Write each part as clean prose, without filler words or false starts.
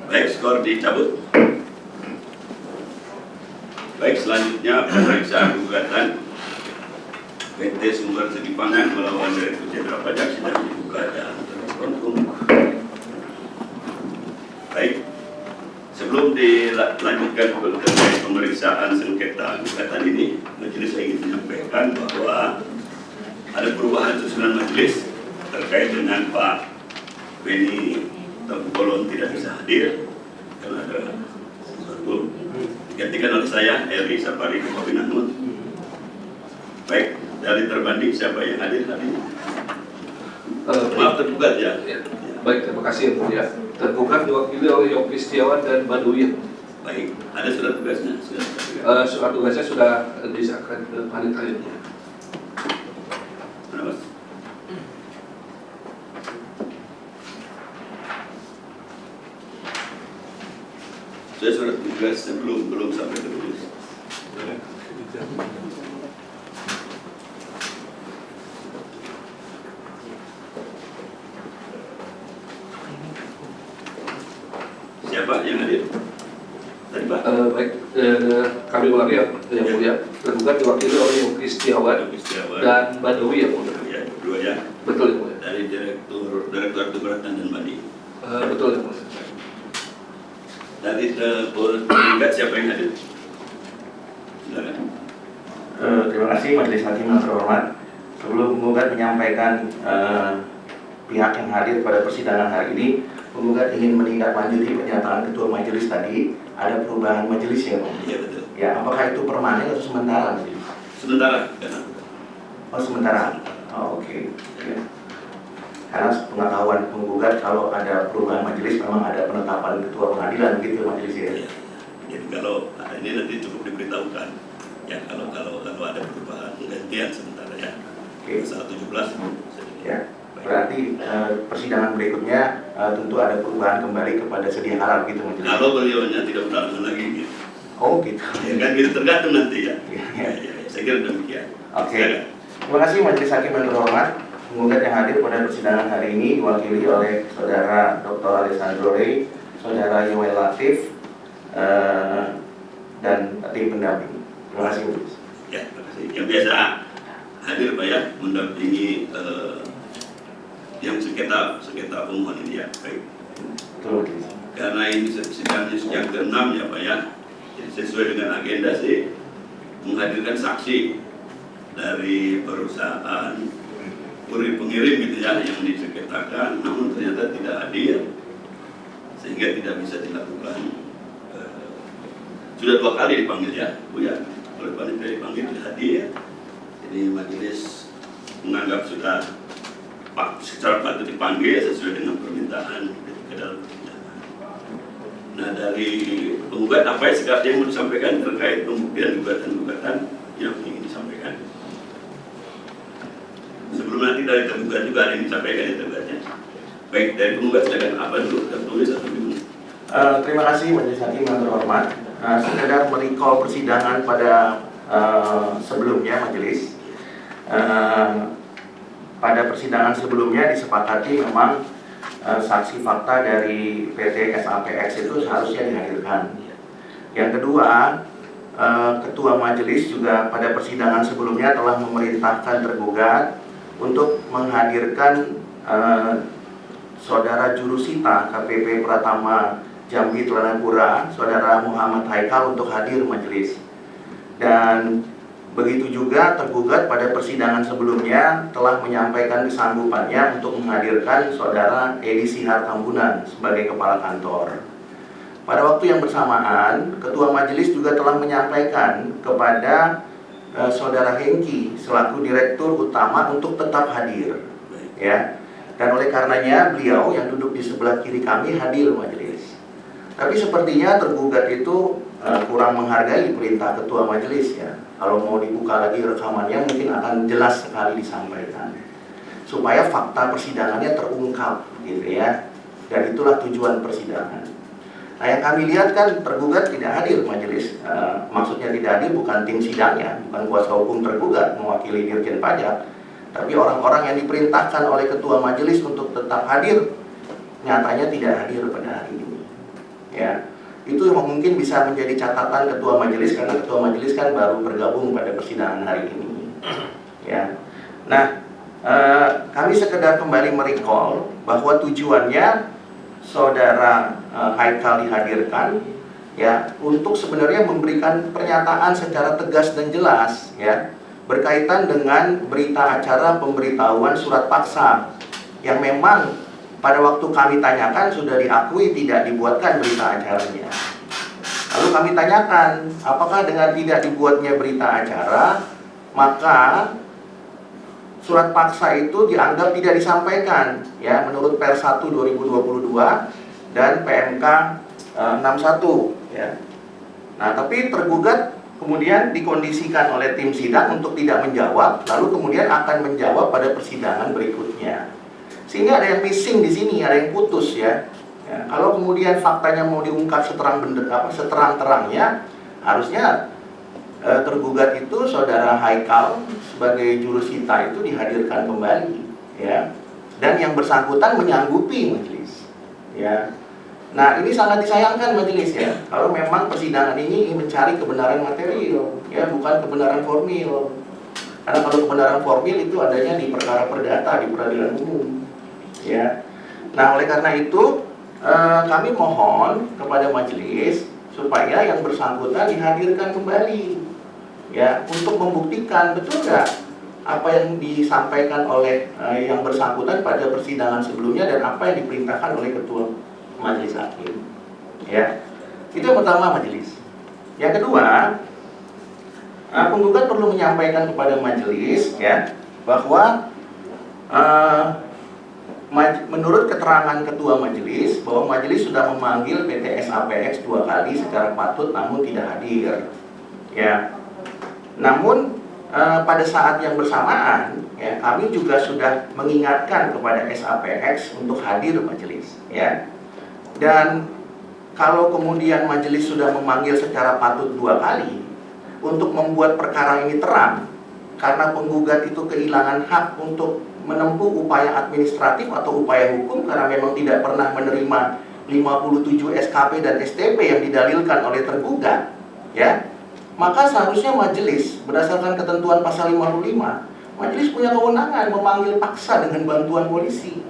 Baik, skor dicabut. Baik, selanjutnya pemeriksaan gugatan PT Sumber Segi Pangan melawan Direktur Jenderal Pajak sedang dibuka dan terkontum. Baik, sebelum dilanjutkan terkait pemeriksaan sengketa gugatan ini, majelis ingin menyampaikan bahwa ada perubahan susunan majelis terkait dengan Pak Beni Tabukolon tidak bisa hadir karena ada sesuatu digantikan oleh saya, Eri Sapari Kopinanut. Baik, dari terbanding siapa yang hadir hari ini? Maaf, tergugat ya. Baik, terima kasih yang mulia. Tergugat diwakili oleh Yopi Setiawan dan Baduy. Baik, ada surat tugasnya? Surat tugasnya sudah disahkan ke panitia. Mana, Mas? Saya surat tugasnya belum sampai tertulis. Siapa yang hadir? Tadi Pak? Baik, kami ulangi ya, yang mulia. Tergugat diwakili oleh Yopi Setiawan dan Baduy yang mulia. Ya, dua ya. Betul yang mulia. Dari Direktur Keberatan dan Mandi. Betul yang mulia. Dari tergugat siapa yang hadir? Silakan. Terima kasih Majelis Hakim yang terhormat. Sebelum penggugat menyampaikan pihak yang hadir pada persidangan hari ini, penggugat ingin menindaklanjuti pernyataan Ketua Majelis tadi. Ada perubahan majelis ya, Pak? Iya betul. Ya, apakah itu permanen atau sementara? Sementara. Karena Oh, sementara. Oh, oke. Ya. Karena pengetahuan penggugat kalau ada perubahan majelis memang ada penetapan ketua pengadilan begitu majelis ya. ya. Jadi kalau ini nanti cukup diberitahukan. Ya kalau ada perubahan gantian sementara ya. Oke. Pasal 17. Ya. Berarti persidangan berikutnya tentu ada perubahan kembali kepada sedia kala gitu majelis. Kalau beliaunya tidak berlangsung lagi gitu. Oh gitu. Ya kan gitu tergantung nanti ya. Ya. Saya kira demikian. Oke. Terima kasih Majelis Hakim yang terhormat. Penggugat yang hadir pada persidangan hari ini diwakili oleh Saudara Dr. Alessandro Rey, Saudara Yoel Latif, dan tim pendamping. Terima kasih Majelis. Ya, terima kasih. Yang biasa hadir Pak ya mendampingi yang sengketa pemohon ini ya. Baik. Betul Majelis. Karena ini sidang yang ke-6 ya Pak ya. Jadi sesuai dengan agenda sih menghadirkan saksi dari perusahaan kurir pengirim gitu ya yang disengketakan, namun ternyata tidak hadir sehingga tidak bisa dilakukan. Sudah 2 kali dipanggil ya Bu ya, oleh panitia dipanggil tidak hadir. Jadi majelis menganggap sudah secara patut dipanggil sesuai dengan permintaan ke dalam persidangan. Nah dari penggugat apa yang sekarang mau disampaikan terkait pembuktian gugatan yang ingin disampaikan? Sebelum nanti dari tergugat juga ada yang disampaikan ya tergugatnya. Baik, dari penggugat silakan apa dulu tertulis atau gimana? Terima kasih Majelis Hakim yang terhormat. Sekedar merecall persidangan pada sebelumnya Majelis. Pada persidangan sebelumnya disepakati memang saksi fakta dari PT SAPX itu seharusnya dihadirkan. Yang kedua, Ketua Majelis juga pada persidangan sebelumnya telah memerintahkan tergugat untuk menghadirkan Saudara Jurusita KPP Pratama Jambi Telanagura, Saudara Muhammad Haikal untuk hadir majelis. Dan begitu juga tergugat pada persidangan sebelumnya telah menyampaikan kesanggupannya untuk menghadirkan Saudara Edi Sihar Tambunan sebagai kepala kantor. Pada waktu yang bersamaan, Ketua Majelis juga telah menyampaikan kepada Saudara Hengki selaku Direktur Utama untuk tetap hadir, ya. Dan oleh karenanya beliau yang duduk di sebelah kiri kami hadir majelis. Tapi sepertinya tergugat itu kurang menghargai perintah Ketua Majelis ya. Kalau mau dibuka lagi rekamannya mungkin akan jelas sekali disampaikan, supaya fakta persidangannya terungkap, gitu ya. Dan itulah tujuan persidangan. Nah yang kami lihat kan tergugat tidak hadir majelis, maksudnya tidak hadir bukan tim sidangnya, bukan kuasa hukum tergugat mewakili Dirjen Pajak, tapi orang-orang yang diperintahkan oleh Ketua Majelis untuk tetap hadir nyatanya tidak hadir pada hari ini. Ya, itu mungkin bisa menjadi catatan ketua majelis, karena ketua majelis kan baru bergabung pada persidangan hari ini. Ya, nah kami sekedar kembali merecall bahwa tujuannya saudara Haikal dihadirkan ya untuk sebenarnya memberikan pernyataan secara tegas dan jelas ya berkaitan dengan berita acara pemberitahuan surat paksa yang memang pada waktu kami tanyakan sudah diakui tidak dibuatkan berita acaranya. Lalu kami tanyakan, apakah dengan tidak dibuatnya berita acara, maka surat paksa itu dianggap tidak disampaikan, ya, menurut Per 1 2022 dan PMK 61, ya. Nah, tapi tergugat kemudian dikondisikan oleh tim sidang untuk tidak menjawab, lalu kemudian akan menjawab pada persidangan berikutnya. Sehingga ada yang missing di sini, ada yang putus ya. Kalau kemudian faktanya mau diungkap seterang-terangnya, harusnya tergugat itu saudara Haikal sebagai jurusita itu dihadirkan kembali, ya. Dan yang bersangkutan menyanggupi majelis, ya. Nah, ini sangat disayangkan majelis ya. Kalau memang persidangan ini mencari kebenaran material, ya, bukan kebenaran formil. Karena kalau kebenaran formil itu adanya di perkara perdata di peradilan umum. Ya, nah oleh karena itu kami mohon kepada majelis supaya yang bersangkutan dihadirkan kembali, ya, untuk membuktikan betul nggak apa yang disampaikan oleh yang bersangkutan pada persidangan sebelumnya dan apa yang diperintahkan oleh ketua majelis hakim, ya. Itu yang pertama majelis. Yang kedua, penggugat perlu menyampaikan kepada majelis, ya, bahwa menurut keterangan ketua majelis bahwa majelis sudah memanggil PT SAPX 2 kali secara patut namun tidak hadir, ya. Namun pada saat yang bersamaan ya kami juga sudah mengingatkan kepada SAPX untuk hadir majelis, ya. Dan kalau kemudian majelis sudah memanggil secara patut 2 kali untuk membuat perkara ini terang, karena penggugat itu kehilangan hak untuk menempuh upaya administratif atau upaya hukum karena memang tidak pernah menerima 57 SKP dan STP yang didalilkan oleh tergugat, ya. Maka seharusnya majelis berdasarkan ketentuan pasal 55, majelis punya kewenangan memanggil paksa dengan bantuan polisi.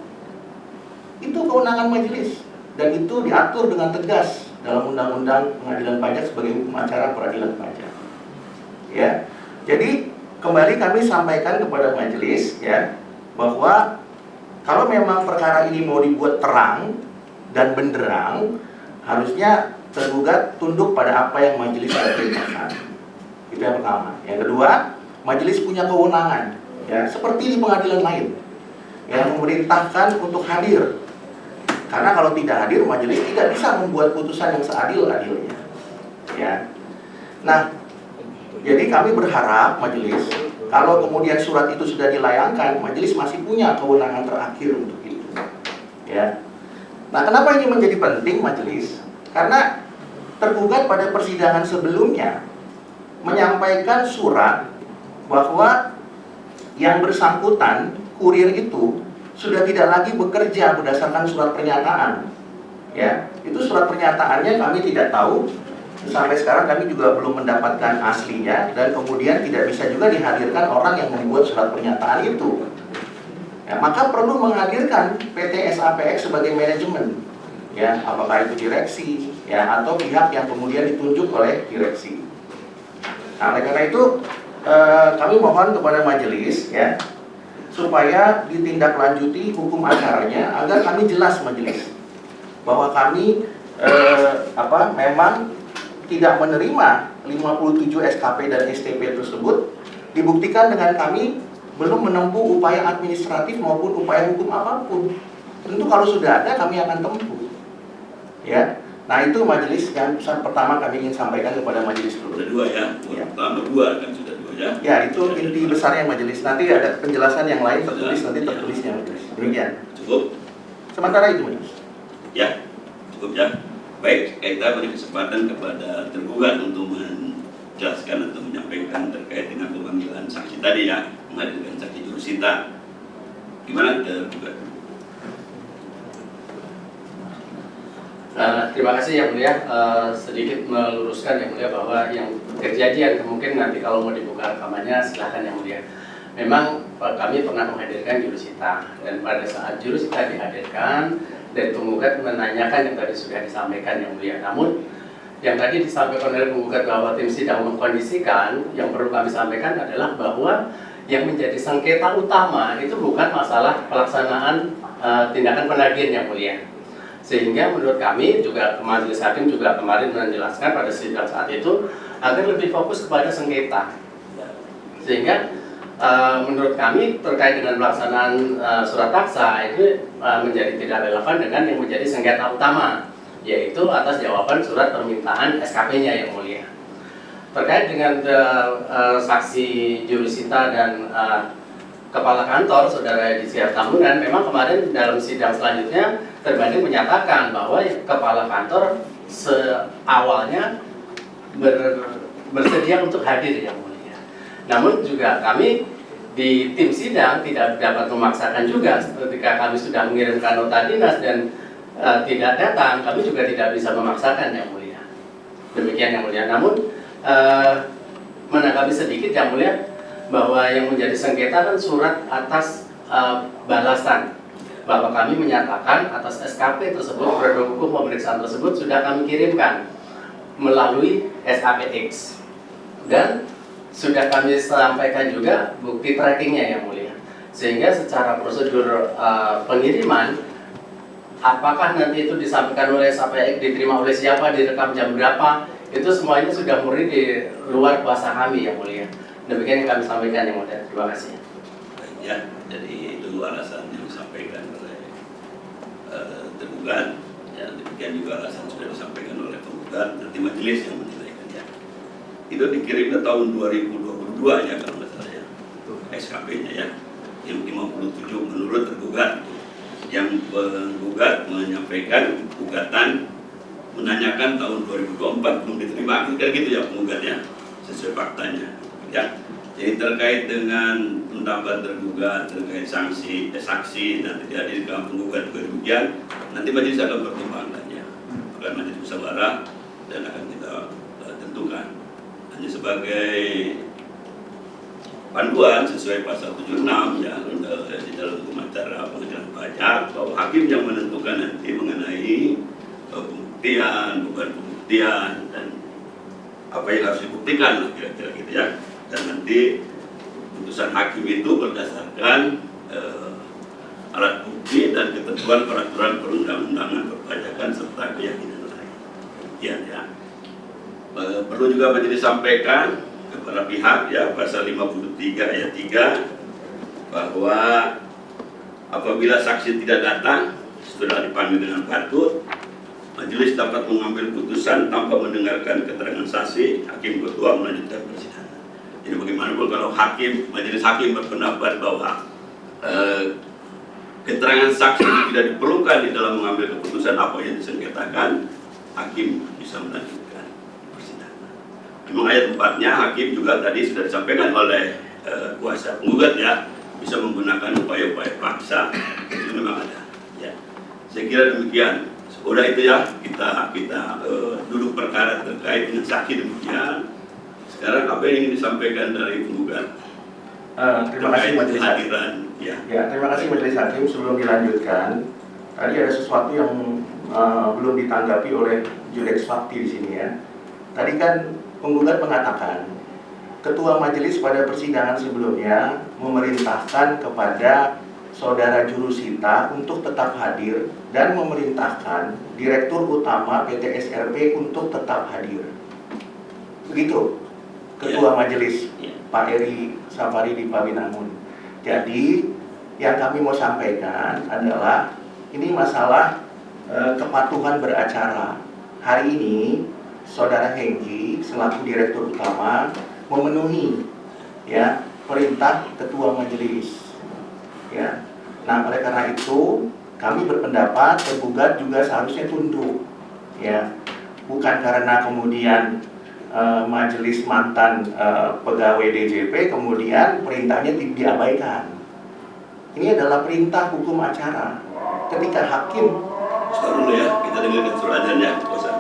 Itu kewenangan majelis dan itu diatur dengan tegas dalam Undang-Undang Pengadilan Pajak sebagai hukum acara peradilan pajak. Ya. Jadi kembali kami sampaikan kepada majelis, ya, bahwa kalau memang perkara ini mau dibuat terang dan benderang, harusnya tergugat tunduk pada apa yang majelis sudah perintahkan. Itu yang pertama. Yang kedua, majelis punya kewenangan, ya, seperti di pengadilan lain, yang memerintahkan untuk hadir. Karena kalau tidak hadir, majelis tidak bisa membuat putusan yang seadil-adilnya, ya. Nah, jadi kami berharap majelis, kalau kemudian surat itu sudah dilayangkan, majelis masih punya kewenangan terakhir untuk itu, ya. Nah, kenapa ini menjadi penting majelis? Karena tergugat pada persidangan sebelumnya menyampaikan surat bahwa yang bersangkutan, kurir itu, sudah tidak lagi bekerja berdasarkan surat pernyataan, ya. Itu surat pernyataannya kami tidak tahu. Sampai sekarang kami juga belum mendapatkan aslinya dan kemudian tidak bisa juga dihadirkan orang yang membuat surat pernyataan itu. Ya, maka perlu menghadirkan PT SAPX sebagai manajemen, ya, apakah itu direksi, ya, atau pihak yang kemudian ditunjuk oleh direksi. Nah, oleh karena itu kami mohon kepada majelis, ya, supaya ditindaklanjuti hukum acaranya agar kami jelas majelis bahwa kami memang tidak menerima 57 SKP dan STP tersebut dibuktikan dengan kami belum menempuh upaya administratif maupun upaya hukum apapun. Tentu kalau sudah ada kami akan tempuh, ya. Nah, itu majelis yang pertama kami ingin sampaikan kepada majelis dulu. Sudah 2 ya, pertama 2 kan sudah 2 ya. Ya, itu inti besarnya majelis. Nanti ada penjelasan yang lain tertulis, nanti tertulisnya majelis. Demikian. Cukup. Sementara itu majelis. Ya, cukup ya. Baik, kita beri kesempatan kepada tergugat untuk menjelaskan atau menyampaikan terkait dengan pemanggilan saksi tadi ya, menghadirkan saksi jurusita. Gimana tergugat? Terima kasih yang mulia. Sedikit meluruskan yang mulia bahwa yang kejadian mungkin nanti kalau mau dibuka rekamannya silahkan yang mulia. Memang kami pernah menghadirkan jurusita, dan pada saat jurusita dihadirkan dan penggugat menanyakan yang tadi sudah disampaikan yang mulia. Namun yang tadi disampaikan oleh penggugat bahwa tim sidang mengkondisikan, yang perlu kami sampaikan adalah bahwa yang menjadi sengketa utama itu bukan masalah pelaksanaan tindakan penagihan yang mulia. Sehingga menurut kami juga majelis hakim juga kemarin menjelaskan pada sidang saat itu agar lebih fokus kepada sengketa. Sehingga menurut kami terkait dengan pelaksanaan surat paksa itu menjadi tidak relevan dengan yang menjadi sengketa utama, yaitu atas jawaban surat permintaan SKP-nya yang mulia. Terkait dengan saksi jurusita dan kepala kantor saudara Edisia Tambunan, memang kemarin dalam sidang selanjutnya terbanding menyatakan bahwa kepala kantor awalnya bersedia untuk hadir yang mulia. Namun juga kami di tim sidang tidak dapat memaksakan juga ketika kami sudah mengirimkan nota dinas dan tidak datang, kami juga tidak bisa memaksakan yang mulia. Demikian yang mulia. Namun menanggapi sedikit yang mulia bahwa yang menjadi sengketa kan surat atas balasan bahwa kami menyatakan atas SKP tersebut, produk hukum pemeriksaan tersebut sudah kami kirimkan melalui SAPX dan sudah kami sampaikan juga bukti trackingnya yang mulia. Sehingga secara prosedur pengiriman, apakah nanti itu disampaikan oleh SAPX, diterima oleh siapa, direkam jam berapa, itu semuanya sudah murni di luar kuasa kami yang mulia. Demikian yang kami sampaikan yang mulia. Terima kasih. Ya, jadi itu alasan yang disampaikan oleh tergugat. Ya, demikian juga alasan sudah disampaikan oleh penggugat. Nanti majelis yang menilaikan ya. Itu dikirimnya tahun 2022 ya kalau nggak salah ya. SKP-nya ya. Yang 57 menurut tergugat. Yang penggugat menyampaikan gugatan menanyakan tahun 2024 belum diterima, kan gitu ya penggugatnya sesuai faktanya ya. Jadi terkait dengan pendapat tergugat terkait saksi nanti dihadirkan penggugat juga demikian, nanti majelis akan pertimbangkannya, akan majelis musyawarah dan akan kita tentukan. Hanya sebagai panduan sesuai pasal 76 ya di dalam hukum acara pengadilan pajak bahwa hakim yang menentukan nanti mengenai pembuktian, bukan pembuktian dan apa yang harus dibuktikan lah kira-kira gitu ya. Dan nanti putusan hakim itu berdasarkan alat bukti dan ketentuan peraturan perundang-undangan perpajakan serta keyakinan lain. Ya. Perlu juga menjadi disampaikan kepada pihak ya pasal 53 ayat 3 bahwa apabila saksi tidak datang setelah dipanggil dengan patut, majelis dapat mengambil putusan tanpa mendengarkan keterangan saksi, hakim ketua melanjutkan persidangan. Jadi bagaimanapun kalau majelis hakim berpendapat bahwa keterangan saksi tidak diperlukan di dalam mengambil keputusan apa yang disengketakan, hakim bisa melanjutkan persidangan. Memang ayat 4-nya hakim juga tadi sudah disampaikan oleh kuasa penggugat ya, bisa menggunakan upaya-upaya paksa, itu memang ada. Ya. Saya kira demikian. Udah itu ya, kita duduk perkara terkait dengan saksi demikian. Sekarang apa yang ingin disampaikan dari penggugat? Terima kasih majelis hakim. Ya, terima kasih majelis hakim. Sebelum dilanjutkan, tadi ada sesuatu yang belum ditanggapi oleh Judex Fakti di sini ya. Tadi kan penggugat mengatakan ketua majelis pada persidangan sebelumnya memerintahkan kepada saudara jurusita untuk tetap hadir dan memerintahkan Direktur Utama PT SRP untuk tetap hadir. Begitu Ketua Majelis Pak Eri Safari di Pabinamun. Jadi yang kami mau sampaikan adalah ini masalah kepatuhan beracara. Hari ini saudara Hengki selaku Direktur Utama memenuhi ya perintah Ketua Majelis. Ya. Nah, oleh karena itu kami berpendapat tergugat juga seharusnya tunduk. Ya. Bukan karena kemudian majelis mantan pegawai DJP kemudian perintahnya diabaikan. Ini adalah perintah hukum acara. Ketika hakim Skor dulu ya, kita dengarkan surat azan ya, kuasa.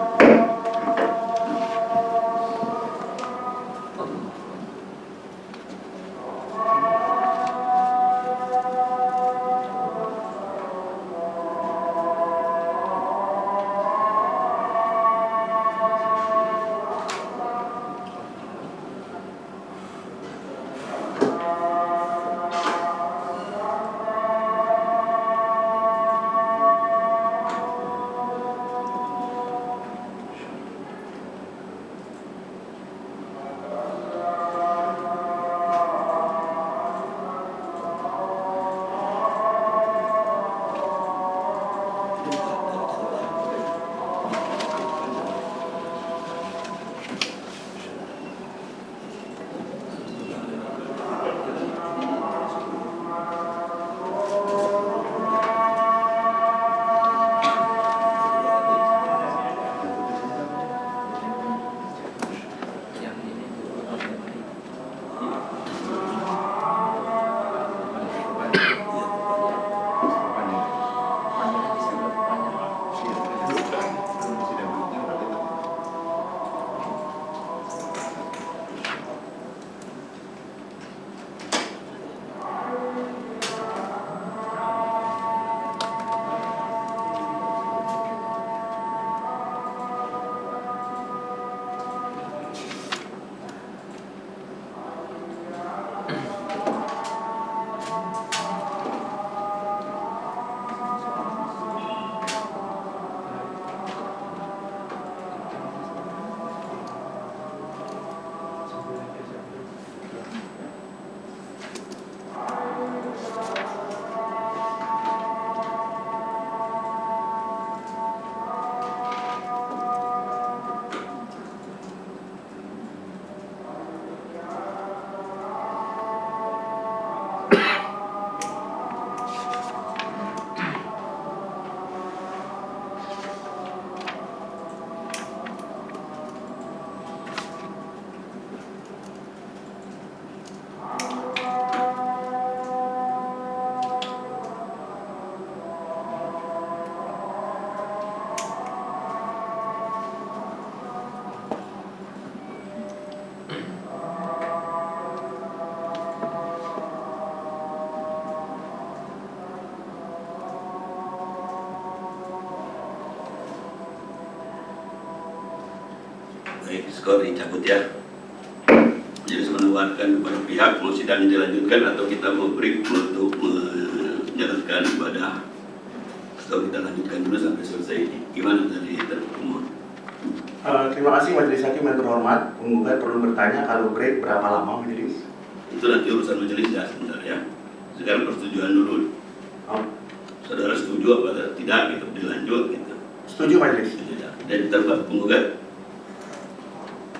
Baik, skor dicabut ya. Jadi menawarkan kepada pihak mau sidang dilanjutkan atau kita mau break untuk menjalankan ibadah, atau kita lanjutkan dulu sampai selesai ini. Gimana tadi terpemohon? Terima kasih Majelis Hakim yang terhormat. Penggugat perlu bertanya kalau break berapa lama majelis? Itu nanti urusan majelis ya sebentar ya. Sekarang persetujuan dulu. Oh, Saudara setuju apa tidak gitu dilanjut gitu. setuju majelis. Setuju ya. Dan ditambah penggugat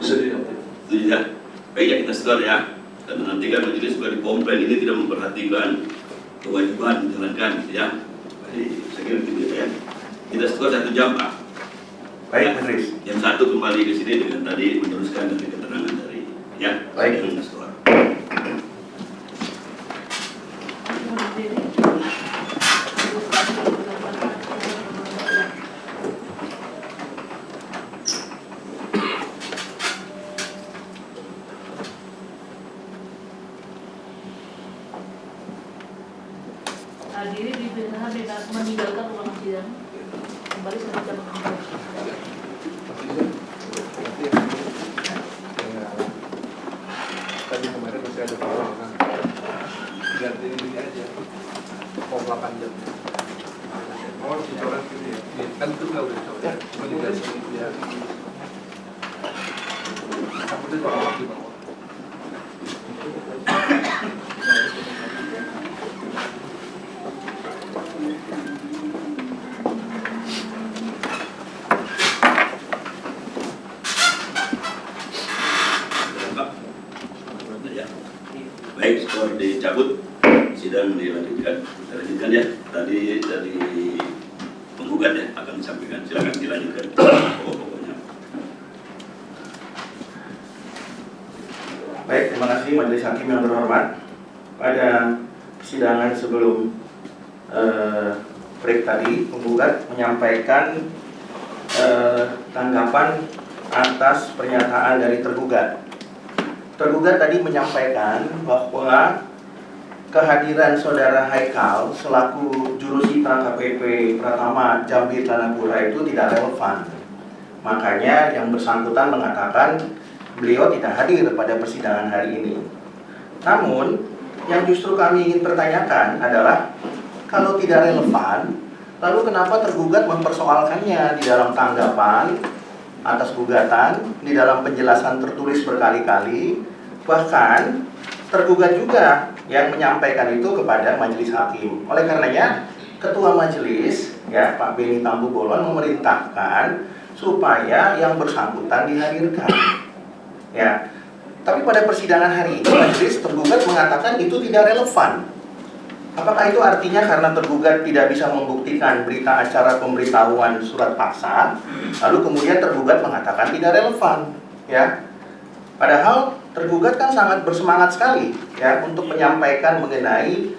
Setuju. setuju ya. Baik ya, kita skor ya. Karena nanti kan majelis juga dikomplain ini tidak memperhatikan kewajiban menjalankan gitu ya. Jadi saya kira gitu ya. Kita skor 1 jam Pak. Baik majelis. Jam 1 kembali ke sini dengan tadi meneruskan dari keterangan dari ya. Baik. Dengan skor. Hadirin dipidana dengan meninggalkan ruangan sidang. Kembali 1 jam. Tadi kemarin masih ada perlawanan. Ganti ini aja. 8 jam. Oh, dicoret gitu ya. Kan itu nggak udah dicoret. Cuma dikasih ya. Kamu udah dicoret di bawah. Baik, skor dicabut, sidang dilanjutkan. Kita lanjutkan ya. Tadi dari penggugat ya akan disampaikan. Silakan dilanjutkan. Pokok-pokoknya. Baik, terima kasih Majelis Hakim yang terhormat. Pada persidangan sebelum break tadi, penggugat menyampaikan tanggapan atas pernyataan dari tergugat. Tergugat tadi menyampaikan bahwa kehadiran saudara Haikal selaku jurusita KPP Pratama Jambi Tlanapura itu tidak relevan. Makanya yang bersangkutan mengatakan beliau tidak hadir pada persidangan hari ini. Namun, yang justru kami ingin pertanyakan adalah kalau tidak relevan, lalu kenapa tergugat mempersoalkannya di dalam tanggapan atas gugatan, di dalam penjelasan tertulis berkali-kali, bahkan tergugat juga yang menyampaikan itu kepada majelis hakim. Oleh karenanya, Ketua Majelis, ya Pak Beni Tambu Bolon memerintahkan supaya yang bersangkutan dihadirkan. Ya, tapi pada persidangan hari ini majelis tergugat mengatakan itu tidak relevan. Apakah itu artinya karena tergugat tidak bisa membuktikan berita acara pemberitahuan surat paksa, lalu kemudian tergugat mengatakan tidak relevan? Ya, padahal tergugat kan sangat bersemangat sekali ya untuk menyampaikan mengenai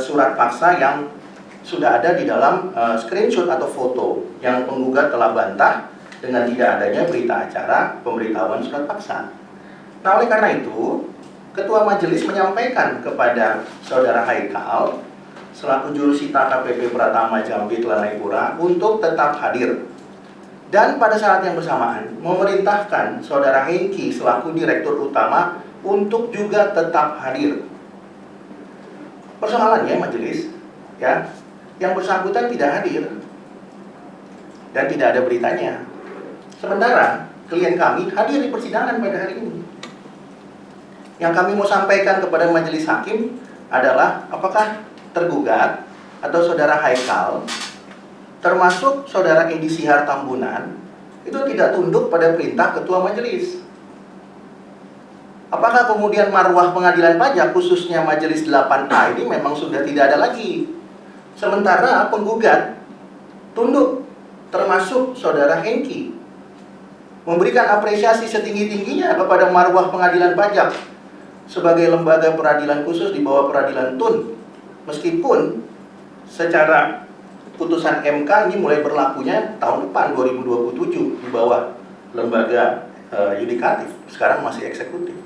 surat paksa yang sudah ada di dalam screenshot atau foto yang penggugat telah bantah dengan tidak adanya berita acara pemberitahuan surat paksa. Nah, oleh karena itu, Ketua Majelis menyampaikan kepada Saudara Haikal selaku jurusita KPP Pratama Jambi Tlanapura untuk tetap hadir. Dan pada saat yang bersamaan memerintahkan Saudara Hengki selaku Direktur Utama untuk juga tetap hadir. Persoalannya majelis, ya, yang bersangkutan tidak hadir dan tidak ada beritanya. Sementara klien kami hadir di persidangan pada hari ini. Yang kami mau sampaikan kepada majelis hakim adalah apakah tergugat atau Saudara Haikal termasuk Saudara Edi Sihar Tambunan itu tidak tunduk pada perintah Ketua Majelis. Apakah kemudian marwah pengadilan pajak khususnya Majelis 8A ini memang sudah tidak ada lagi? Sementara penggugat tunduk, termasuk Saudara Hengki, memberikan apresiasi setinggi-tingginya kepada marwah pengadilan pajak sebagai lembaga peradilan khusus di bawah peradilan Tun. Meskipun secara putusan MK ini mulai berlakunya tahun depan 2027 di bawah lembaga yudikatif, sekarang masih eksekutif.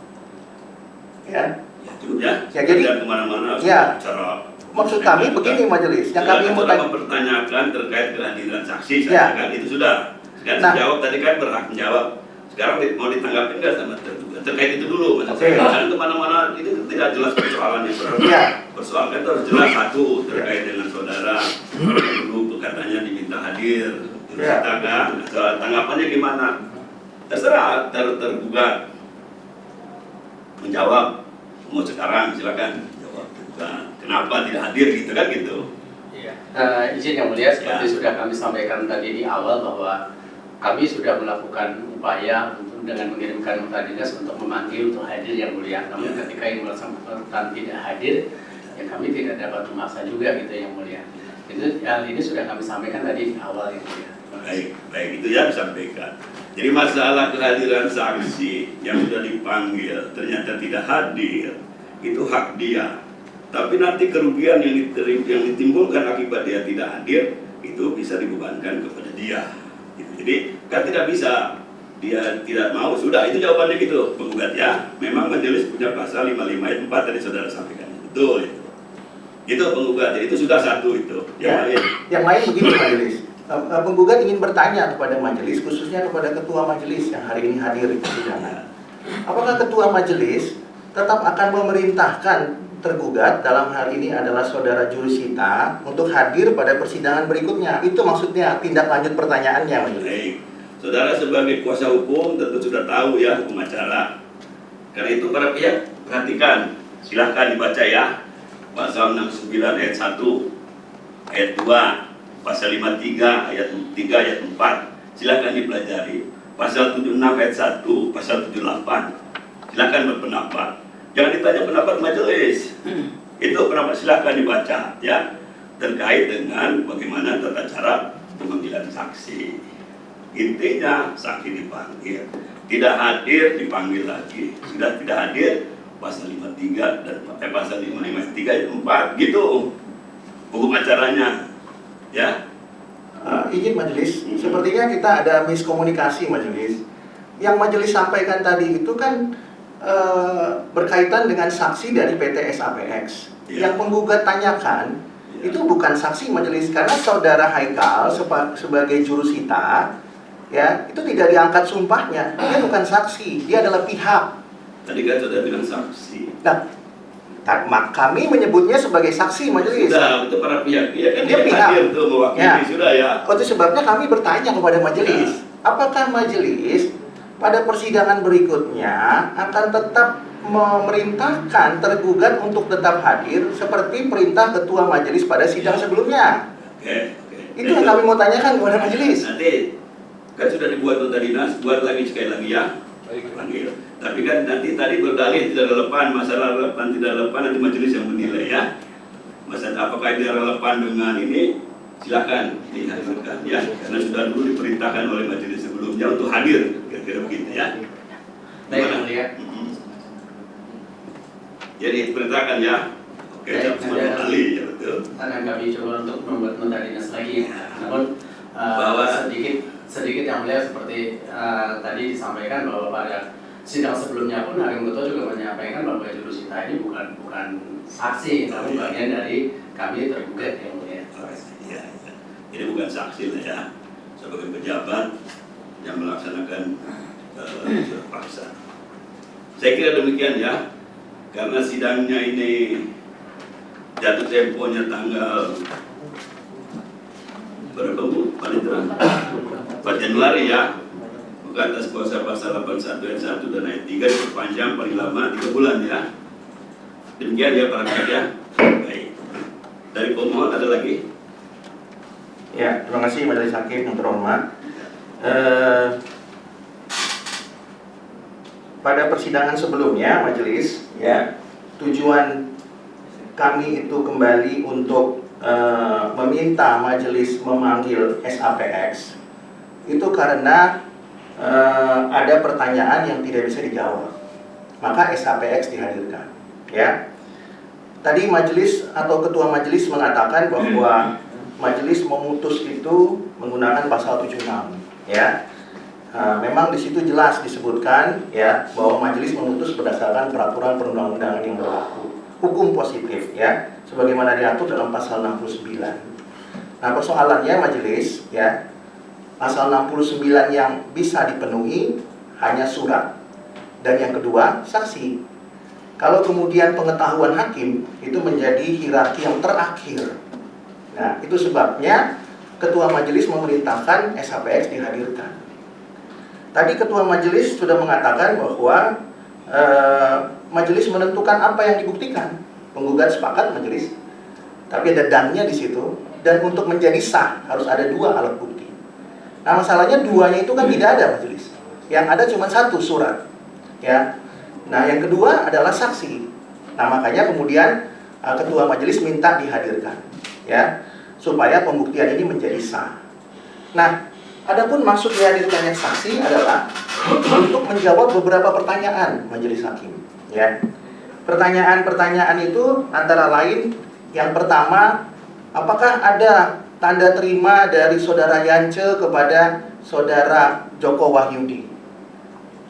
Ya. Ya, jadi kemana-mana. Ya. Cara maksud kami begini majelis, yang kami mau mempertanyakan terkait kehadiran saksi, ya. kan itu sudah. Kan jawab tadi kan berhak menjawab. Sekarang mau ditanggapi nggak sama tergugat? Terkait itu dulu, karena kemana-mana itu tidak jelas persoalannya. Persoalan itu harus jelas satu terkait dengan saudara dulu katanya diminta hadir. Katakan soal tanggapannya gimana? Terserah tergugat menjawab. Mau sekarang silakan jawab. Kenapa tidak hadir gitu kan gitu? Iya. Izin yang mulia, seperti sudah kami sampaikan tadi di awal bahwa kami sudah melakukan upaya untuk dengan mengirimkan nota dinas untuk memanggil untuk hadir yang mulia. Namun ketika yang bersangkutan tidak hadir, ya kami tidak dapat memaksa juga gitu yang mulia. Itu hal ini sudah kami sampaikan tadi di awal yang mulia. Baik itu ya disampaikan. Jadi masalah kehadiran saksi yang sudah dipanggil ternyata tidak hadir, itu hak dia. Tapi nanti kerugian yang ditimbulkan akibat dia tidak hadir itu bisa dibebankan kepada dia. Jadi kan tidak bisa, dia tidak mau, sudah itu jawabannya gitu penggugat ya. Memang majelis punya pasal 55 ayat 4 tadi saudara sampaikan, betul itu. Itu penggugat, jadi itu sudah satu itu. Yang lain begini majelis. Penggugat ingin bertanya kepada majelis, khususnya kepada ketua majelis yang hari ini hadir di persidangan. Apakah ketua majelis tetap akan memerintahkan tergugat dalam hal ini adalah saudara jurusita untuk hadir pada persidangan berikutnya? Itu maksudnya tindak lanjut pertanyaannya majelis. Baik. Saudara sebagai kuasa hukum tentu sudah tahu ya hukum acara. Karena itu para pihak perhatikan, silahkan dibaca ya. Pasal 69 ayat 1, ayat 2, pasal 53 ayat 3 ayat 4. Silahkan dipelajari. Pasal 76 ayat 1, pasal 78. Silahkan berpendapat. Jangan ditanya pendapat majelis. Itu pendapat silahkan dibaca ya. Terkait dengan bagaimana tata cara pemanggilan saksi. Intinya saksi dipanggil, tidak hadir dipanggil lagi. Sudah tidak hadir pasal 53 dan pasal 55 ayat 3 ayat 4 gitu hukum acaranya Ya. Izin majelis, sepertinya kita ada miskomunikasi majelis. Yang majelis sampaikan tadi itu kan berkaitan dengan saksi dari PT SAPX. Ya. Yang penggugat tanyakan itu bukan saksi majelis, karena saudara Haikal sebagai jurusita ya itu tidak diangkat sumpahnya, dia bukan saksi, dia adalah pihak. Tadi kan sudah bilang saksi. Nah, kami menyebutnya sebagai saksi majelis. Sudah, itu para pihak. Ya kan Dia dia pihak. hadir tuh mewakili, Ya. sudah ya. Itu sebabnya kami bertanya kepada majelis, apakah majelis pada persidangan berikutnya akan tetap memerintahkan tergugat untuk tetap hadir seperti perintah ketua majelis pada sidang sebelumnya. Oke. Itu yang kami mau tanyakan kepada majelis. Nanti kan sudah dibuat nota dinas, buat lagi sekali lagi ya. Baik. Panggil. Tapi kan nanti tadi berdalih tidak relevan, masalah relevan tidak relevan nanti majelis yang menilai ya. Masalah apakah ini relevan dengan ini, silakan dihadirkan ya. Karena sudah dulu diperintahkan oleh majelis sebelumnya untuk hadir, kira-kira begitu ya. Baik, Yang Mulia. Jadi perintahkan ya. Oke, Baik, sama ahli ya betul. Akan kami coba untuk membuat nota dinas lagi. Namun Bahwa sedikit yang Mulia seperti tadi disampaikan bahwa pada sidang sebelumnya pun Hakim Ketua juga menyampaikan bahwa jurusita ini bukan saksi, namun bagian dari kami tergugat yang Mulia. Iya. Ini bukan saksi lah ya, sebagai pejabat yang melaksanakan surat paksa. Saya kira demikian ya, karena sidangnya ini jatuh temponya tanggal berapa Bu? Panitra? 4 Januari ya. Maka atas kuasa pasal 81 ayat 1 dan ayat 3 diperpanjang paling lama 3 bulan ya. Demikian ya para pihak ya. Baik. Dari pemohon ada lagi? Ya, terima kasih majelis hakim yang terhormat. Pada persidangan sebelumnya majelis ya, tujuan kami itu kembali untuk meminta majelis memanggil SAPX itu karena ada pertanyaan yang tidak bisa dijawab, maka SAPX dihadirkan ya. Tadi majelis atau ketua majelis mengatakan bahwa majelis memutus itu menggunakan pasal 76 ya. Memang di situ jelas disebutkan ya bahwa majelis memutus berdasarkan peraturan perundang-undangan yang berlaku, hukum positif ya, sebagaimana diatur dalam pasal 69. Nah, persoalannya majelis ya, pasal 69 yang bisa dipenuhi hanya surat, dan yang kedua saksi. Kalau kemudian pengetahuan hakim itu menjadi hierarki yang terakhir. Nah, itu sebabnya ketua majelis memerintahkan SAPX dihadirkan. Tadi ketua majelis sudah mengatakan bahwa majelis menentukan apa yang dibuktikan. Penggugat sepakat majelis, tapi ada dannya di situ. Dan untuk menjadi sah harus ada 2 alat bukti. Nah, masalahnya 2-nya itu kan tidak ada majelis. Yang ada cuma 1 surat. Ya. Nah, yang kedua adalah saksi. Nah, makanya kemudian ketua majelis minta dihadirkan, ya, supaya pembuktian ini menjadi sah. Nah, adapun maksud dihadirkannya saksi adalah untuk menjawab beberapa pertanyaan majelis hakim, ya. Pertanyaan-pertanyaan itu antara lain, yang pertama, apakah ada tanda terima dari saudara Yance kepada saudara Joko Wahyudi?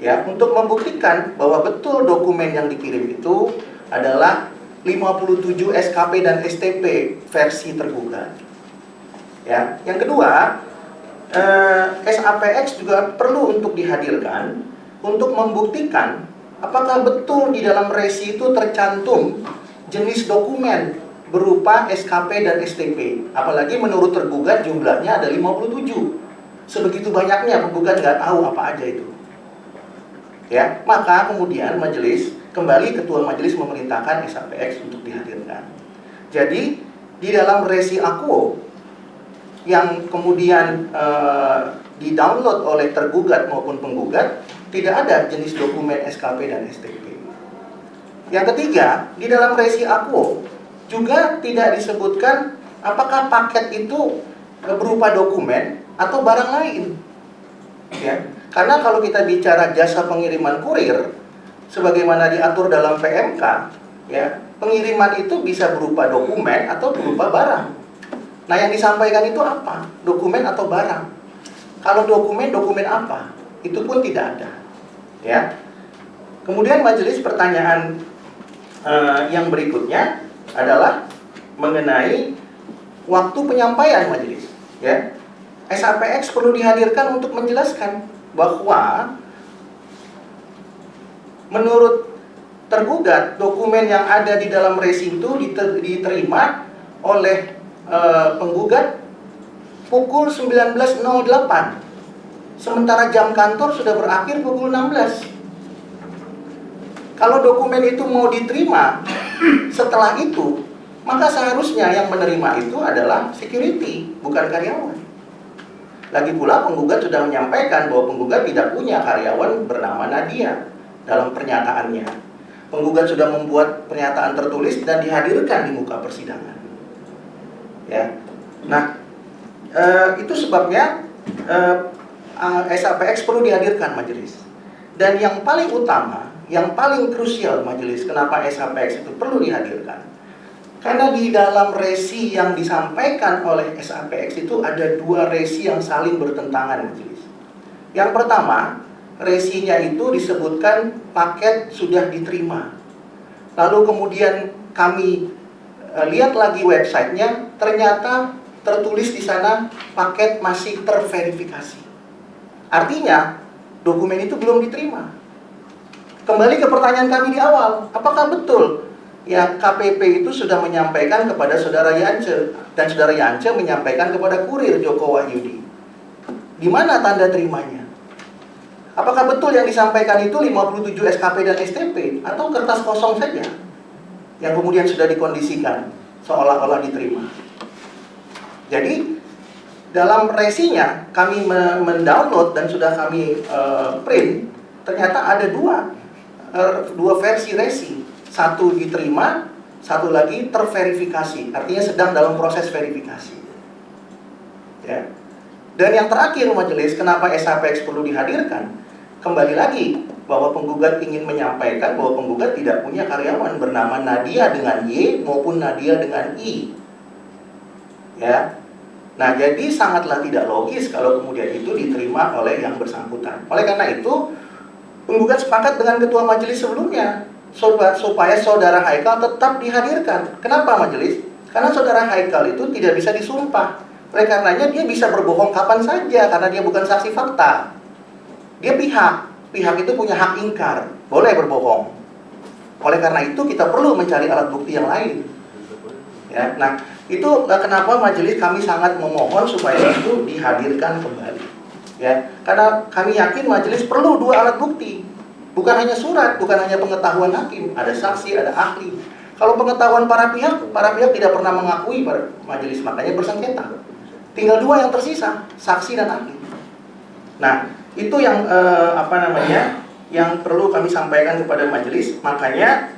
Ya, untuk membuktikan bahwa betul dokumen yang dikirim itu adalah 57 SKP dan STP versi tergugat. Ya, yang kedua, SAPX juga perlu untuk dihadirkan untuk membuktikan apakah betul di dalam resi itu tercantum jenis dokumen berupa SKP dan STP. Apalagi menurut tergugat jumlahnya ada 57. Sebegitu banyaknya penggugat nggak tahu apa aja itu. Ya, maka kemudian majelis kembali ketua majelis memerintahkan SAPX untuk dihadirkan. Jadi di dalam resi akuo yang kemudian di-download oleh tergugat maupun penggugat tidak ada jenis dokumen SKP dan STP. Yang ketiga, di dalam resi akuo juga tidak disebutkan apakah paket itu berupa dokumen atau barang lain. Ya. Karena kalau kita bicara jasa pengiriman kurir, sebagaimana diatur dalam PMK, ya, pengiriman itu bisa berupa dokumen atau berupa barang. Nah, yang disampaikan itu apa? Dokumen atau barang? Kalau dokumen apa? Itu pun tidak ada. Ya. Kemudian majelis pertanyaan yang berikutnya adalah mengenai waktu penyampaian majelis. Ya. SAPX perlu dihadirkan untuk menjelaskan bahwa menurut tergugat, dokumen yang ada di dalam resi itu diterima oleh penggugat pukul 19.08. Sementara jam kantor sudah berakhir pukul 16. Kalau dokumen itu mau diterima setelah itu, maka seharusnya yang menerima itu adalah security, bukan karyawan. Lagi pula penggugat sudah menyampaikan bahwa penggugat tidak punya karyawan bernama Nadia dalam pernyataannya. Penggugat sudah membuat pernyataan tertulis dan dihadirkan di muka persidangan. Ya. Nah, itu sebabnya SAPX perlu dihadirkan majelis. Dan yang paling utama, yang paling krusial majelis, kenapa SAPX itu perlu dihadirkan? Karena di dalam resi yang disampaikan oleh SAPX itu ada dua resi yang saling bertentangan majelis. Yang pertama, resinya itu disebutkan paket sudah diterima. Lalu kemudian kami lihat lagi websitenya, ternyata tertulis di sana paket masih terverifikasi. Artinya dokumen itu belum diterima. Kembali ke pertanyaan kami di awal, apakah betul ya KPP itu sudah menyampaikan kepada saudara Yance dan saudara Yance menyampaikan kepada kurir Joko Wahyudi? Di mana tanda terimanya? Apakah betul yang disampaikan itu 57 SKP dan STP atau kertas kosong saja yang kemudian sudah dikondisikan seolah-olah diterima? Jadi dalam resinya kami mendownload dan sudah kami print, ternyata ada dua versi resi. Satu diterima, satu lagi terverifikasi, artinya sedang dalam proses verifikasi. Ya. Dan yang terakhir majelis, kenapa SAPX perlu dihadirkan? Kembali lagi bahwa penggugat ingin menyampaikan bahwa penggugat tidak punya karyawan bernama Nadia dengan Y maupun Nadia dengan I. Ya. Nah, jadi sangatlah tidak logis kalau kemudian itu diterima oleh yang bersangkutan. Oleh karena itu, penggugat sepakat dengan ketua majelis sebelumnya supaya saudara Haikal tetap dihadirkan. Kenapa majelis? Karena saudara Haikal itu tidak bisa disumpah. Oleh karenanya dia bisa berbohong kapan saja karena dia bukan saksi fakta. Dia pihak itu punya hak ingkar, boleh berbohong. Oleh karena itu kita perlu mencari alat bukti yang lain. Ya, nah itu kenapa majelis kami sangat memohon supaya itu dihadirkan kembali. Ya, karena kami yakin majelis perlu dua alat bukti. Bukan hanya surat, bukan hanya pengetahuan hakim, ada saksi, ada ahli. Kalau pengetahuan para pihak tidak pernah mengakui pada majelis, makanya bersengketa. Tinggal dua yang tersisa, saksi dan ahli. Nah, itu yang yang perlu kami sampaikan kepada majelis. Makanya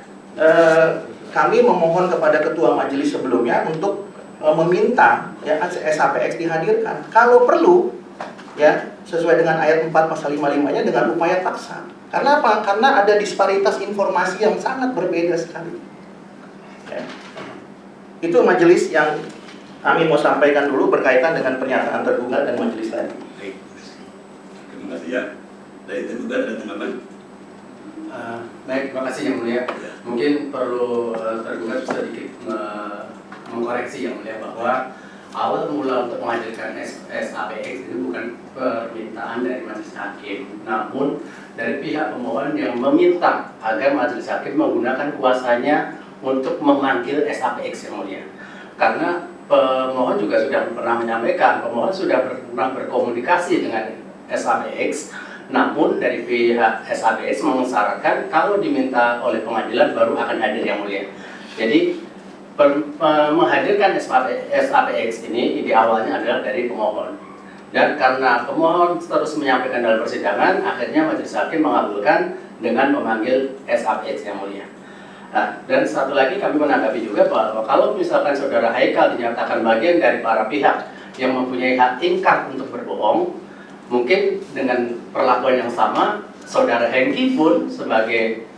kami memohon kepada ketua majelis sebelumnya untuk meminta ya SAPX dihadirkan. Kalau perlu, ya sesuai dengan ayat 4 pasal 55-nya dengan upaya paksa. Karena apa? Karena ada disparitas informasi yang sangat berbeda sekali. Ya. Itu majelis yang kami mau sampaikan dulu berkaitan dengan pernyataan tergugat dan majelis tadi. Baik. Terima kasih ya. Dari tergugat ada tanggapan? Baik, terima kasih Yang Mulia. Mungkin perlu tergugat sedikit mengkoreksi Yang Mulia bahwa awal mula untuk menghadirkan SAPX itu bukan permintaan dari majelis hakim, namun dari pihak pemohon yang meminta agar majelis hakim menggunakan kuasanya untuk memanggil SAPX Yang Mulia. Karena pemohon juga sudah pernah menyampaikan, pemohon sudah pernah berkomunikasi dengan SAPX, namun dari pihak SAPX mengesyaratkan kalau diminta oleh pengadilan baru akan hadir Yang Mulia. Jadi menghadirkan SAPX ini ide awalnya adalah dari pemohon. Dan karena pemohon terus menyampaikan dalam persidangan, akhirnya majelis hakim mengabulkan dengan memanggil SAPX Yang Mulia. Nah, dan satu lagi kami menanggapi juga bahwa kalau misalkan saudara Haikal dinyatakan bagian dari para pihak yang mempunyai hak ingkar untuk berbohong, mungkin dengan perlakuan yang sama, saudara Hengki pun sebagai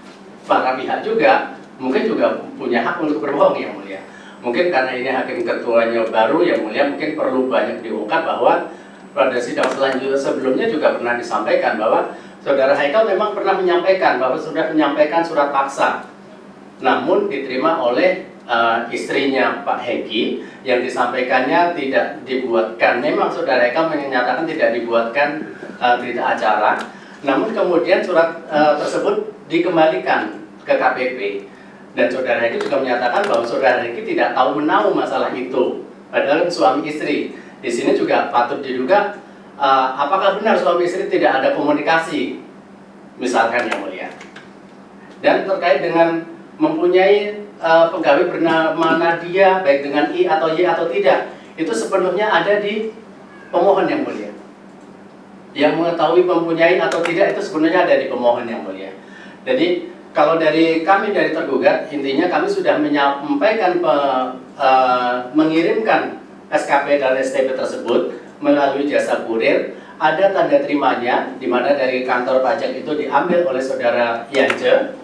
para pihak juga mungkin juga punya hak untuk berbohong Yang Mulia. Mungkin karena ini hakim ketuanya baru yang mulia, mungkin perlu banyak diungkap bahwa pada sidang selanjutnya sebelumnya juga pernah disampaikan bahwa Saudara Haikal memang pernah menyampaikan bahwa sudah menyampaikan surat paksa, namun diterima oleh istrinya Pak Hengki yang disampaikannya tidak dibuatkan. Memang Saudara Haikal menyatakan tidak dibuatkan berita acara, namun kemudian surat tersebut dikembalikan ke KPP. Dan Saudara Hengki juga menyatakan bahwa Saudara Hengki tidak tahu menahu masalah itu, padahal suami istri. Di sini juga patut diduga apakah benar suami istri tidak ada komunikasi, misalkan yang mulia. Dan terkait dengan mempunyai pegawai bernama Nadia, baik dengan I atau Y atau tidak, itu sepenuhnya ada di pemohon yang mulia. Yang mengetahui mempunyai atau tidak itu sebenarnya ada di pemohon yang mulia. Jadi kalau dari kami dari tergugat, intinya kami sudah menyampaikan mengirimkan SKP dan STP tersebut melalui jasa kurir, ada tanda terimanya, di mana dari kantor pajak itu diambil oleh Saudara Yance,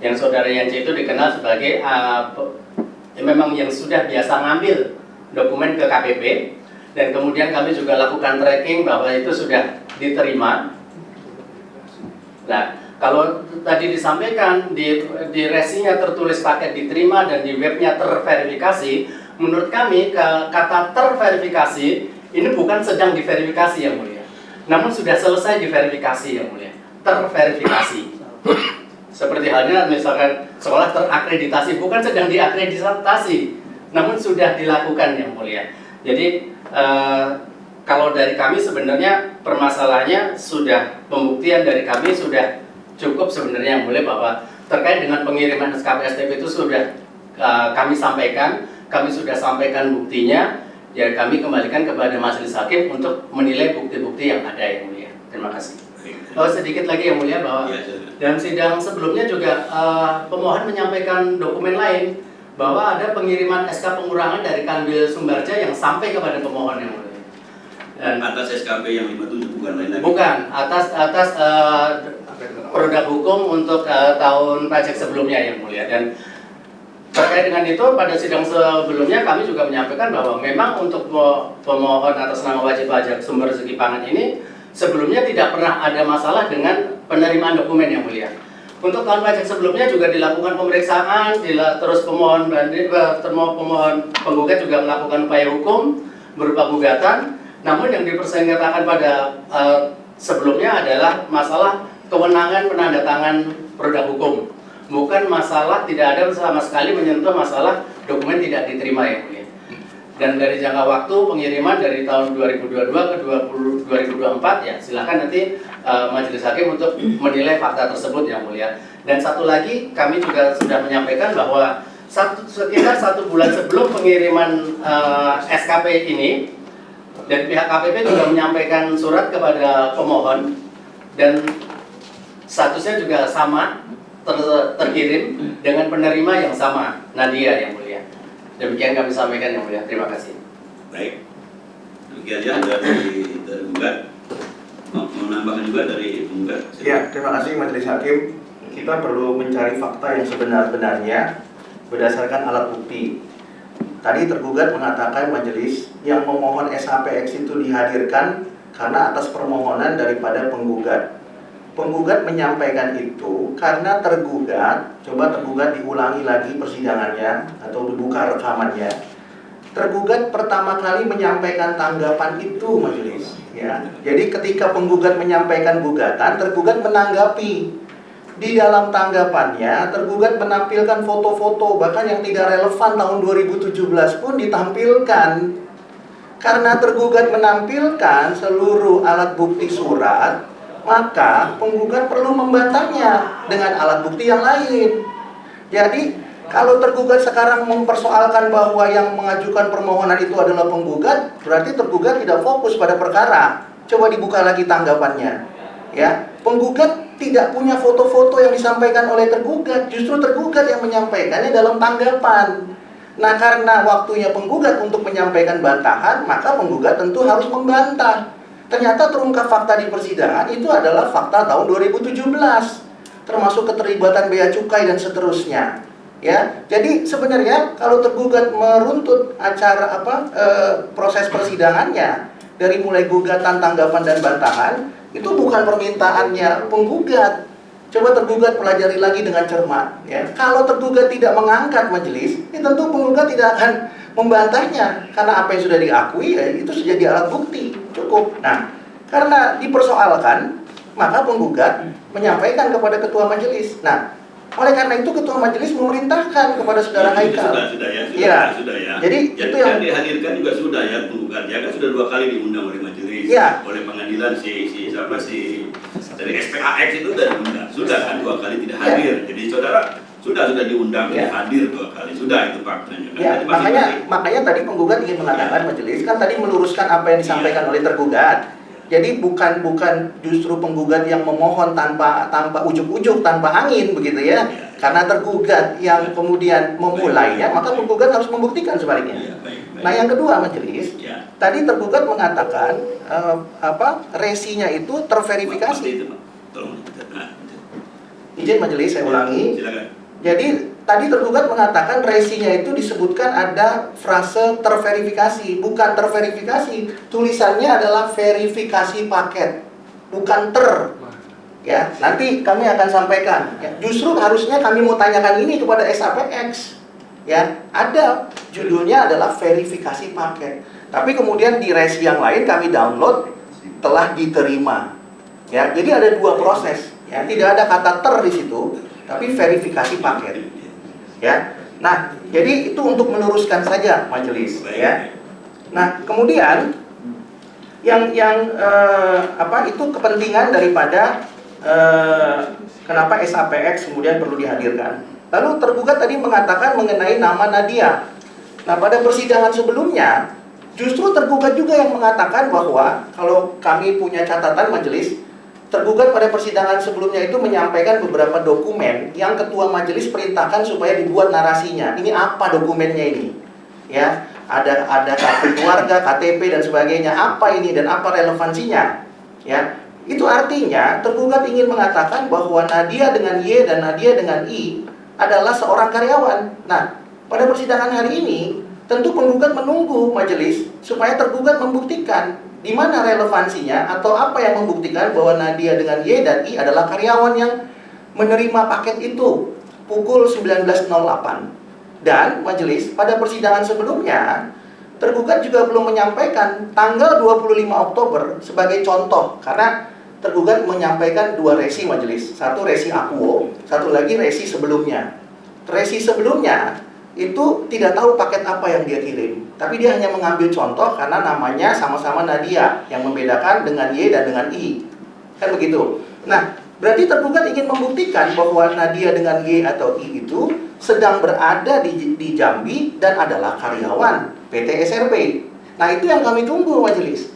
yang Saudara Yance itu dikenal sebagai memang yang sudah biasa ngambil dokumen ke KPP, dan kemudian kami juga lakukan tracking bahwa itu sudah diterima. Nah, kalau tadi disampaikan di resinya tertulis paket diterima dan di webnya terverifikasi, menurut kami kata terverifikasi ini bukan sedang diverifikasi yang mulia, namun sudah selesai diverifikasi yang mulia. Terverifikasi. Seperti halnya misalkan sekolah terakreditasi, bukan sedang diakreditasi, namun sudah dilakukan yang mulia. Jadi kalau dari kami sebenarnya permasalahannya sudah, pembuktian dari kami sudah cukup sebenarnya yang mulia, bahwa terkait dengan pengiriman SKP STP itu sudah kami sampaikan. Kami sudah sampaikan buktinya, ya kami kembalikan kepada majelis hakim untuk menilai bukti-bukti yang ada yang mulia. Terima kasih. Sedikit lagi yang mulia, bahwa dalam sidang sebelumnya juga pemohon menyampaikan dokumen lain bahwa ada pengiriman SK pengurangan dari Kanwil Sumbarja yang sampai kepada pemohon yang mulia. Dan atas SKP yang 57 bukan lain lagi. Bukan, atas produk hukum untuk tahun pajak sebelumnya yang mulia. Dan terkait dengan itu, pada sidang sebelumnya kami juga menyampaikan bahwa memang untuk pemohon atas nama wajib pajak sumber rezeki pangan ini sebelumnya tidak pernah ada masalah dengan penerimaan dokumen yang mulia. Untuk tahun pajak sebelumnya juga dilakukan pemeriksaan, terus pemohon penggugat juga melakukan upaya hukum berupa gugatan. Namun yang dipersengketakan pada sebelumnya adalah masalah kewenangan penandatangan produk hukum. Bukan masalah, tidak ada sama sekali menyentuh masalah dokumen tidak diterima yang mulia. Dan dari jangka waktu pengiriman dari tahun 2022 ke 2024 ya silakan nanti majelis hakim untuk menilai fakta tersebut yang mulia. Dan satu lagi kami juga sudah menyampaikan bahwa sekitar 1 bulan sebelum pengiriman SKP ini, dari pihak KPP juga menyampaikan surat kepada pemohon dan statusnya juga sama, terkirim dengan penerima yang sama, Nadia yang mulia. Demikian kami sampaikan yang mulia. Terima kasih. Baik. Demikian ya dari tergugat. Mau menambahkan juga dari penggugat. Ya, terima kasih Majelis Hakim. Kita perlu mencari fakta yang sebenar-benarnya berdasarkan alat bukti. Tadi tergugat mengatakan majelis yang memohon SHPX itu dihadirkan karena atas permohonan daripada penggugat. Penggugat menyampaikan itu karena tergugat, coba tergugat diulangi lagi persidangannya atau dibuka rekamannya. Tergugat pertama kali menyampaikan tanggapan itu majelis, ya. Jadi ketika penggugat menyampaikan gugatan, tergugat menanggapi. Di dalam tanggapannya, tergugat menampilkan foto-foto bahkan yang tidak relevan tahun 2017 pun ditampilkan. Karena tergugat menampilkan seluruh alat bukti surat, maka penggugat perlu membantahnya dengan alat bukti yang lain. Jadi kalau tergugat sekarang mempersoalkan bahwa yang mengajukan permohonan itu adalah penggugat, berarti tergugat tidak fokus pada perkara. Coba dibuka lagi tanggapannya. Ya, penggugat tidak punya foto-foto yang disampaikan oleh tergugat, justru tergugat yang menyampaikannya dalam tanggapan. Nah, karena waktunya penggugat untuk menyampaikan bantahan, maka penggugat tentu harus membantah. Ternyata terungkap fakta di persidangan itu adalah fakta tahun 2017, termasuk keterlibatan bea cukai dan seterusnya. Ya, jadi sebenarnya kalau tergugat meruntut acara proses persidangannya dari mulai gugatan, tanggapan dan bantahan itu bukan permintaannya penggugat. Coba tergugat pelajari lagi dengan cermat. Ya, kalau tergugat tidak mengangkat majelis, ya tentu penggugat tidak akan membantahnya karena apa yang sudah diakui ya, itu sudah jadi alat bukti cukup. Nah, karena dipersoalkan, maka penggugat menyampaikan kepada ketua majelis. Nah, oleh karena itu ketua majelis memerintahkan kepada saudara Haikal. Sudah ya. Jadi itu yang dihadirkan juga sudah ya penggugatnya kan sudah 2 kali diundang oleh majelis, oleh pengadilan si dari SPAX itu sudah diundang, sudah kan 2 kali tidak hadir. Jadi saudara sudah diundang, hadir 2 kali, sudah itu faktanya. Ya, makanya tadi penggugat ingin mengatakan majelis kan tadi meluruskan apa yang disampaikan oleh tergugat. Jadi bukan justru penggugat yang memohon tanpa ujuk-ujuk, tanpa angin begitu ya. Karena tergugat yang kemudian memulainya, maka penggugat harus membuktikan sebaliknya. Nah, yang kedua majelis, tadi tergugat mengatakan resinya itu terverifikasi. Izin majelis saya ulangi. Jadi tadi tergugat mengatakan resinya itu disebutkan ada frase terverifikasi, bukan terverifikasi. Tulisannya adalah verifikasi paket, bukan ter. Ya, nanti kami akan sampaikan. Ya, justru harusnya kami mau tanyakan ini kepada SAPX. Ya, ada judulnya adalah verifikasi paket. Tapi kemudian di resi yang lain kami download telah diterima. Ya, jadi ada 2 proses. Ya, tidak ada kata ter di situ, tapi verifikasi paket. Ya, nah, jadi itu untuk meluruskan saja majelis. Ya, nah kemudian itu kepentingan daripada kenapa SAPX kemudian perlu dihadirkan. Lalu tergugat tadi mengatakan mengenai nama Nadia. Nah, pada persidangan sebelumnya justru tergugat juga yang mengatakan bahwa kalau kami punya catatan majelis, tergugat pada persidangan sebelumnya itu menyampaikan beberapa dokumen yang ketua majelis perintahkan supaya dibuat narasinya. Ini apa dokumennya ini? Ya, ada kartu keluarga, KTP dan sebagainya. Apa ini dan apa relevansinya? Ya, itu artinya tergugat ingin mengatakan bahwa Nadia dengan Y dan Nadia dengan I adalah seorang karyawan. Nah, pada persidangan hari ini tentu penggugat menunggu majelis supaya tergugat membuktikan di mana relevansinya atau apa yang membuktikan bahwa Nadia dengan Y dan I adalah karyawan yang menerima paket itu pukul 19.08. Dan majelis pada persidangan sebelumnya tergugat juga belum menyampaikan tanggal 25 Oktober sebagai contoh, karena tergugat menyampaikan 2 resi majelis, satu resi akuo, satu lagi resi sebelumnya. Resi sebelumnya itu tidak tahu paket apa yang dia kirim, tapi dia hanya mengambil contoh karena namanya sama-sama Nadia, yang membedakan dengan Y dan dengan I, kan begitu. Nah, berarti tergugat ingin membuktikan bahwa Nadia dengan Y atau I itu sedang berada di Jambi dan adalah karyawan PT SRP. Nah, itu yang kami tunggu majelis,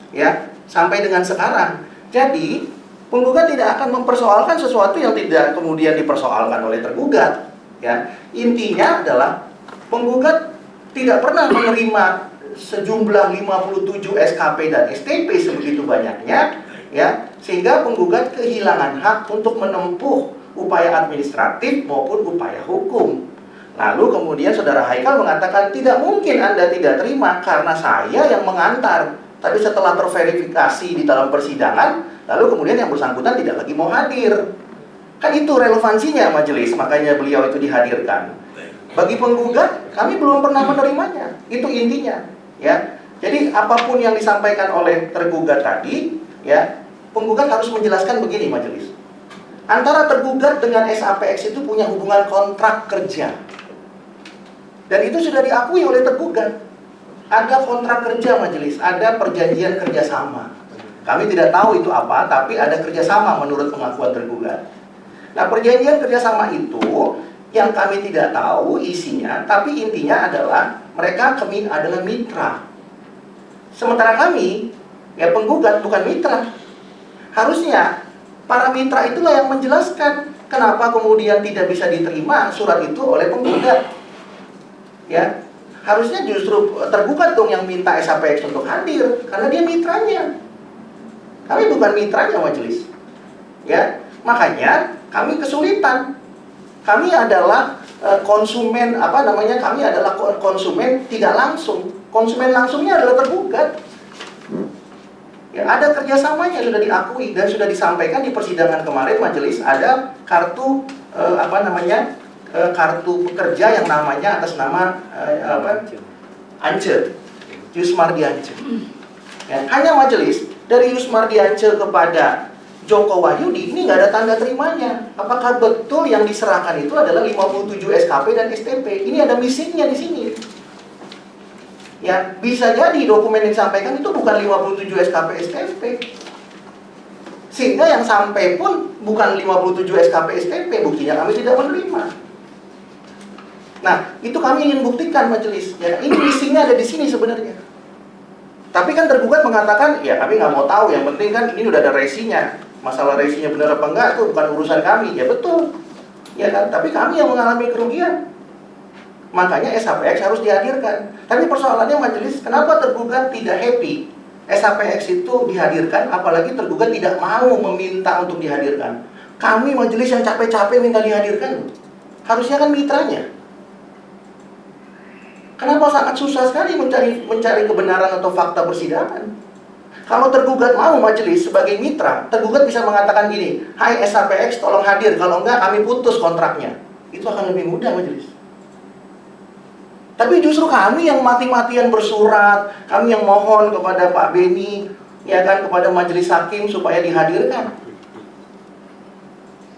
ya, sampai dengan sekarang. Jadi penggugat tidak akan mempersoalkan sesuatu yang tidak kemudian dipersoalkan oleh tergugat. Ya, intinya adalah penggugat tidak pernah menerima sejumlah 57 SKP dan STP sebegitu banyaknya, ya, sehingga penggugat kehilangan hak untuk menempuh upaya administratif maupun upaya hukum. Lalu kemudian saudara Haikal mengatakan tidak mungkin Anda tidak terima karena saya yang mengantar. Tapi setelah terverifikasi di dalam persidangan, lalu kemudian yang bersangkutan tidak lagi mau hadir. Kan itu relevansinya majelis, makanya beliau itu dihadirkan. Bagi penggugat, kami belum pernah menerimanya. Itu intinya, ya. Jadi apapun yang disampaikan oleh tergugat tadi, ya, penggugat harus menjelaskan begini majelis. Antara tergugat dengan SAPX itu punya hubungan kontrak kerja. Dan itu sudah diakui oleh tergugat. Ada kontrak kerja majelis, ada perjanjian kerjasama. Kami tidak tahu itu apa, tapi ada kerjasama menurut pengakuan tergugat. Nah, perjanjian kerjasama itu yang kami tidak tahu isinya, tapi intinya adalah mereka adalah mitra. Sementara kami, ya, penggugat bukan mitra. Harusnya para mitra itulah yang menjelaskan kenapa kemudian tidak bisa diterima surat itu oleh penggugat. Ya, harusnya justru tergugat dong yang minta SAPX untuk hadir, karena dia mitranya. Kami bukan mitranya majelis. Ya, makanya kami kesulitan. Kami adalah konsumen kami adalah konsumen tidak langsung. Konsumen langsungnya adalah tergugat. Ya, ada kerjasamanya sudah diakui dan sudah disampaikan di persidangan kemarin majelis, ada kartu kartu pekerja yang namanya atas nama Ance, Yusmardi Ance. Ya, hanya majelis dari Yusmardi Ance kepada Joko Wahyudi ini nggak ada tanda terimanya. Apakah betul yang diserahkan itu adalah 57 SKP dan STP? Ini ada missingnya di sini. Ya, bisa jadi dokumen yang disampaikan itu bukan 57 SKP STP. Sehingga yang sampai pun bukan 57 SKP STP, buktinya kami tidak menerima. Nah, itu kami ingin buktikan majelis. Ya, ini missingnya ada di sini sebenarnya. Tapi kan tergugat mengatakan, ya kami nggak mau tahu, yang penting kan ini udah ada resinya. Masalah resinya benar apa enggak itu bukan urusan kami. Ya betul. Ya kan, tapi kami yang mengalami kerugian. Makanya SHPX harus dihadirkan. Tapi persoalannya majelis, kenapa tergugat tidak happy SHPX itu dihadirkan, apalagi tergugat tidak mau meminta untuk dihadirkan. Kami majelis yang capek-capek minta dihadirkan. Harusnya kan mitranya. Kenapa sangat susah sekali mencari kebenaran atau fakta persidangan? Kalau tergugat mau majelis sebagai mitra, tergugat bisa mengatakan gini, hai SHPX tolong hadir, kalau enggak kami putus kontraknya. Itu akan lebih mudah majelis. Tapi justru kami yang mati-matian bersurat, kami yang mohon kepada Pak Beni, ya kan, kepada majelis hakim supaya dihadirkan.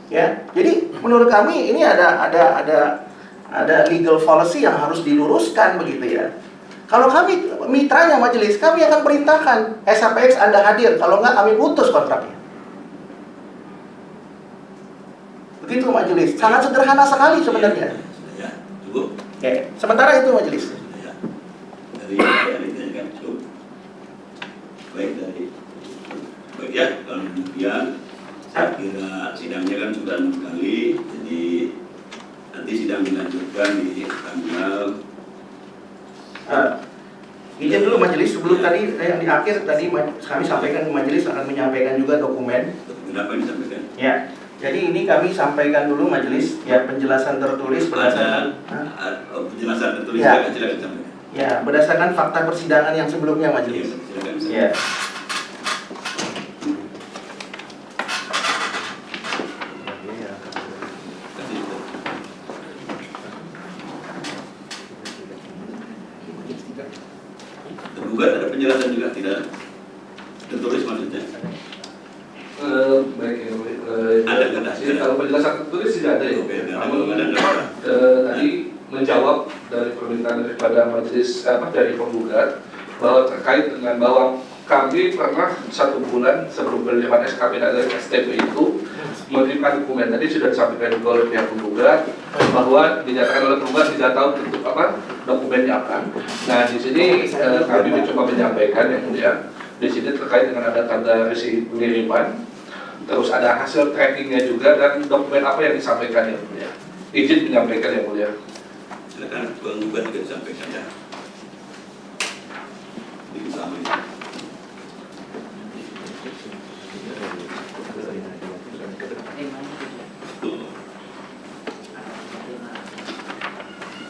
Ya, jadi menurut kami ini ada legal policy yang harus diluruskan begitu ya. Kalau kami mitranya majelis, kami akan perintahkan SHPX Anda hadir, kalau enggak kami putus kontraknya. Begitu majelis, sangat sederhana sekali sebenarnya. Ya, cukup. Oke, sementara itu majelis. Ya. Dari kan cukup. Baik ya, kalau demikian saya kira sidangnya kan sudah 6 kali, jadi nanti sidang dilanjutkan di tanggal izin dulu majelis sebelum tadi yang di akhir tadi kami sampaikan ke majelis akan menyampaikan juga dokumen. Kenapa disampaikan? Ya, jadi ini kami sampaikan dulu majelis ya penjelasan tertulis berdasarkan penjelasan tertulis ya. Silakan sampaikan. Ya, berdasarkan fakta persidangan yang sebelumnya majelis. Silakan. Ya. Tergugat ada penjelasan juga tidak tertulis maksudnya. Baik ya, Ada. kalau penjelasan tertulis tidak ada ya. Oke, Namun ada. tadi menjawab dari permintaan daripada majelis dari penggugat bahwa terkait dengan bahwa kami pernah 1 bulan sebelum penerimaan SKP dan STP itu menerima dokumen. Tadi sudah disampaikan juga oleh pihak penggugat bahwa dinyatakan oleh penggugat tidak tahu bentuk dokumennya apa. Nah di sini kami mencoba menyampaikan yang mulia. Di sini terkait dengan ada tanda resi pengiriman, terus ada hasil trackingnya juga dan dokumen apa yang disampaikan yang mulia. Izin menyampaikan yang mulia. Silakan penggugat juga disampaikan ya. Ini sama ini.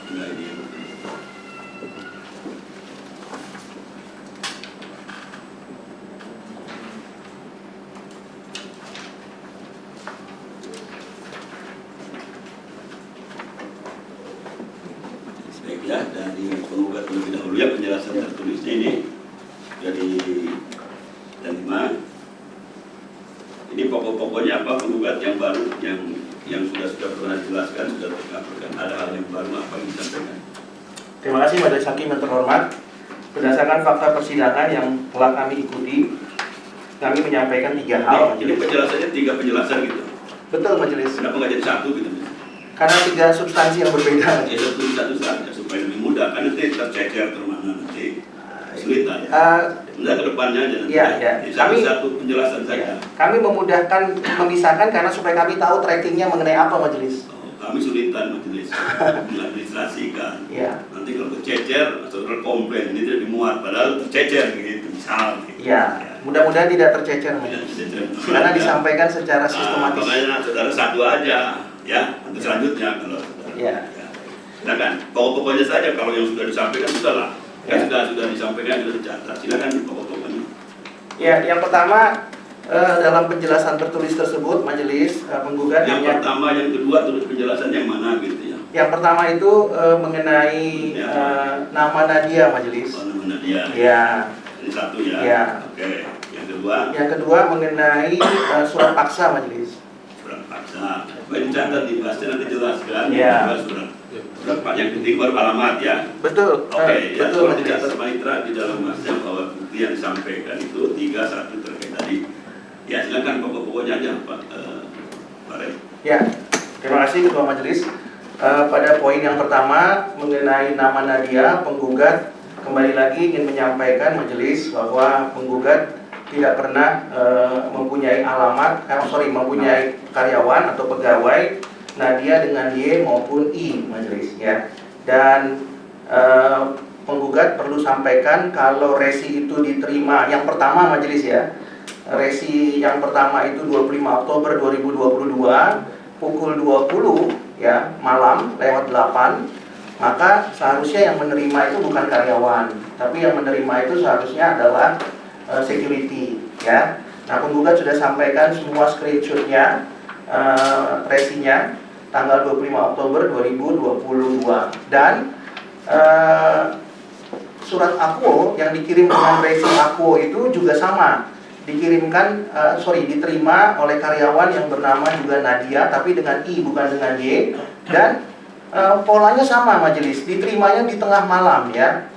Nah, ini. Baiklah, dari penggugat terlebih dahulu ya penjelasan tertulisnya ini dari ini pokok-pokoknya apa penggugat yang baru yang sudah pernah dijelaskan sudah terkaburkan, ada hal yang baru apa yang disampaikan. Terima kasih majelis hakim yang terhormat. Berdasarkan fakta persidangan yang telah kami ikuti, kami menyampaikan 3 hal. Ini penjelasannya 3 penjelasan gitu. Betul majelis. Kenapa nggak jadi 1 gitu? Karena 3 substansi yang berbeda. Ya satu saja supaya lebih mudah, kan nanti tercecer termana nanti kesulitan. Enggak ke depannya aja nanti. Ya. Kami satu penjelasan saja. Kami memudahkan memisahkan karena supaya kami tahu trackingnya mengenai apa majelis. Kami sulitan majelis mengadministrasikan. Ya. Nanti kalau tercecer, saudara komplain ini tidak dimuat, padahal tercecer gitu, misal. Gitu. Ya. Mudah-mudahan tidak tercecer Tidak tercecer. karena disampaikan secara sistematis. Makanya saudara 1 aja, ya. Untuk selanjutnya kalau. Ya. Silakan. Pokok-pokoknya saja kalau yang sudah disampaikan sudahlah. Ya. Yang sudah disampaikan sudah dicatat. Silakan pokok-pokoknya. Ya, yang pertama dalam penjelasan tertulis tersebut majelis penggugat Yang pertama, yang kedua terus penjelasan yang mana gitu ya. yang pertama itu mengenai nama Nadia majelis. Oh, nama Nadia. Ya. Ini satu ya. Ya. Oke. Yang kedua. Yang kedua mengenai surat paksa majelis. Surat paksa. Baik, dicatat dibahasnya nanti jelaskan. Ya. Surat pak yang penting baru alamat ya. Betul. Oke, ya betul soal majelis. dicatat Maitra di dalam masnya bahwa bukti yang disampaikan itu 3-1 terkait tadi. Ya silakan pokok-pokoknya aja Pak Rem. Ya, terima kasih Ketua Majelis. Pada poin yang pertama mengenai nama Nadia, penggugat kembali lagi ingin menyampaikan majelis bahwa penggugat tidak pernah mempunyai mempunyai karyawan atau pegawai Nadia dengan Y maupun I majelis ya. Dan penggugat perlu sampaikan kalau resi itu diterima yang pertama majelis ya. Resi yang pertama itu 25 Oktober 2022 pukul 20 ya malam lewat 8, maka seharusnya yang menerima itu bukan karyawan, tapi yang menerima itu seharusnya adalah security ya. Nah, penggugat sudah sampaikan semua screenshotnya, resinya tanggal 25 Oktober 2022 dan surat akwo yang dikirim dengan resi akwo itu juga sama. Diterima oleh karyawan yang bernama juga Nadia tapi dengan I bukan dengan Y, dan polanya sama majelis, diterimanya di tengah malam ya,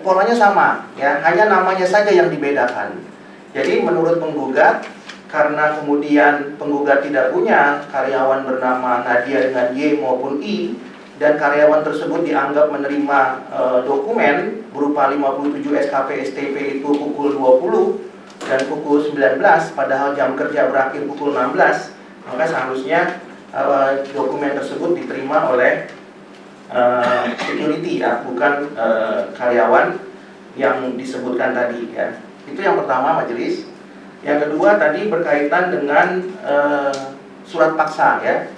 polanya sama ya, hanya namanya saja yang dibedakan. Jadi menurut penggugat, karena kemudian penggugat tidak punya karyawan bernama Nadia dengan Y maupun I, dan karyawan tersebut dianggap menerima dokumen berupa 57 SKP STP itu pukul 20 dan pukul 19, padahal jam kerja berakhir pukul 16, maka seharusnya dokumen tersebut diterima oleh security ya, bukan karyawan yang disebutkan tadi ya. Itu yang pertama majelis. Yang kedua tadi berkaitan dengan surat paksa ya.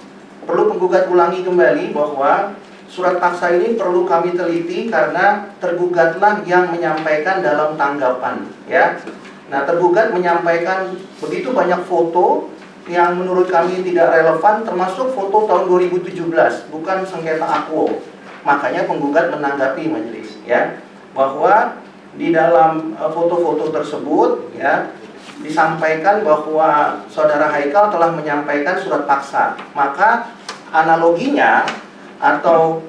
Perlu penggugat ulangi kembali bahwa surat paksa ini perlu kami teliti karena tergugatlah yang menyampaikan dalam tanggapan ya. Nah, tergugat menyampaikan begitu banyak foto yang menurut kami tidak relevan, termasuk foto tahun 2017, bukan sengketa akwo. Makanya penggugat menanggapi majelis ya, bahwa di dalam foto-foto tersebut ya disampaikan bahwa saudara Haikal telah menyampaikan surat paksa. Maka analoginya atau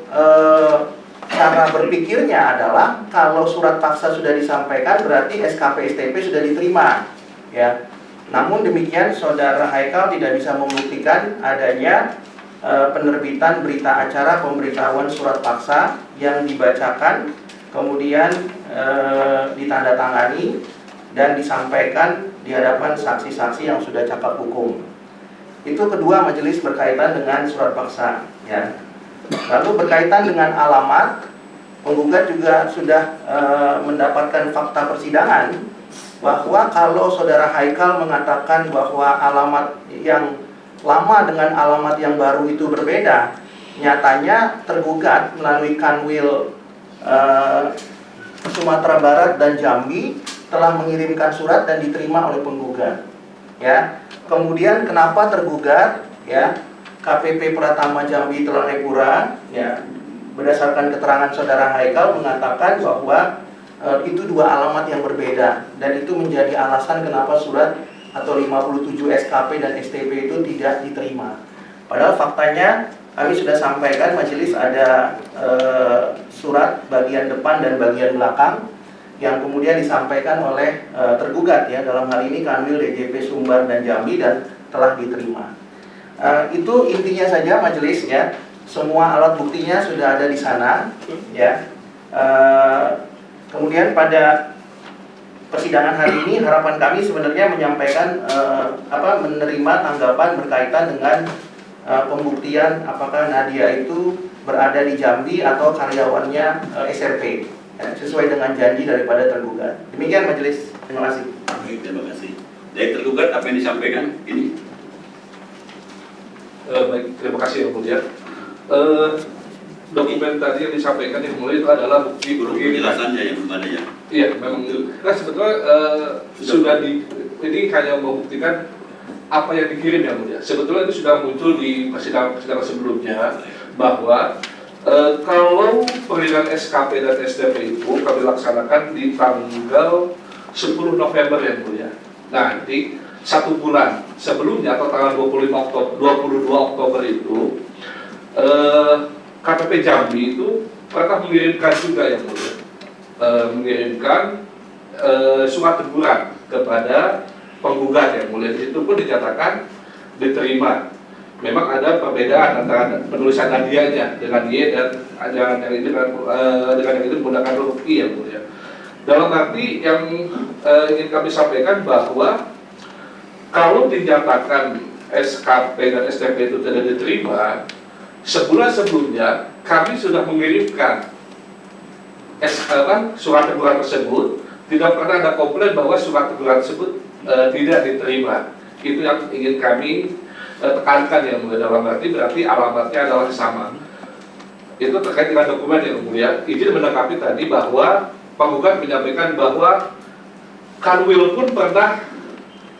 cara berpikirnya adalah kalau surat paksa sudah disampaikan berarti SKP STP sudah diterima ya. Namun demikian saudara Haikal tidak bisa membuktikan adanya penerbitan berita acara pemberitahuan surat paksa yang dibacakan kemudian ditandatangani dan disampaikan di hadapan saksi-saksi yang sudah cakap hukum. Itu kedua majelis berkaitan dengan surat paksa ya. Lalu berkaitan dengan alamat, penggugat juga sudah mendapatkan fakta persidangan bahwa kalau saudara Haikal mengatakan bahwa alamat yang lama dengan alamat yang baru itu berbeda, nyatanya tergugat melalui Kanwil Sumatera Barat dan Jambi telah mengirimkan surat dan diterima oleh penggugat ya. Kemudian kenapa tergugat ya KPP Pratama Jambi Telanekura ya, berdasarkan keterangan saudara Haikal mengatakan bahwa itu dua alamat yang berbeda, dan itu menjadi alasan kenapa surat atau 57 SKP dan STP itu tidak diterima. Padahal faktanya kami sudah sampaikan majelis ada surat bagian depan dan bagian belakang yang kemudian disampaikan oleh tergugat ya, dalam hal ini Kanwil DJP Sumbar dan Jambi, dan telah diterima. Itu intinya saja majelis ya. Semua alat buktinya sudah ada di sana ya. Kemudian pada persidangan hari ini harapan kami sebenarnya menyampaikan menerima tanggapan berkaitan dengan pembuktian apakah Nadia itu berada di Jambi atau karyawannya SRP ya, sesuai dengan janji daripada tergugat. Demikian majelis. Terima kasih. Baik, terima kasih. Dari tergugat apa yang disampaikan ini? Baik, terima kasih Yang Mulia. dokumen tadi yang disampaikan yang mulia itu adalah bukti pengiriman. Penjelasannya yang belum ada ya. Iya, memang. Nah sebetulnya sudah ini hanya membuktikan apa yang dikirim yang mulia. Sebetulnya itu sudah muncul di persidangan sebelumnya bahwa kalau pengiriman SKP dan SDP itu kami laksanakan di tanggal 10 November yang mulia. Nanti 1 bulan sebelumnya atau tanggal 22 Oktober itu KPP Jambi itu pernah mengirimkan juga yang mulia, mengirimkan surat teguran kepada penggugat yang mulia. Di situ pun dinyatakan diterima. Memang ada perbedaan antara penulisan Nadianya dengan Y dan yang ini dengan yang itu menggunakan huruf I yang mulia. Dalam arti yang ingin kami sampaikan bahwa kalau dinyatakan SKP dan SDP itu tidak diterima, sebulan sebelumnya kami sudah mengirimkan surat teguran tersebut. Tidak pernah ada komplain bahwa surat teguran tersebut tidak diterima. Itu yang ingin kami tekankan yang mulia. Dalam arti berarti alamatnya adalah sama. Itu terkait dengan dokumen yang mulia. Izin menanggapi tadi bahwa penggugat menyampaikan bahwa Kanwil pun pernah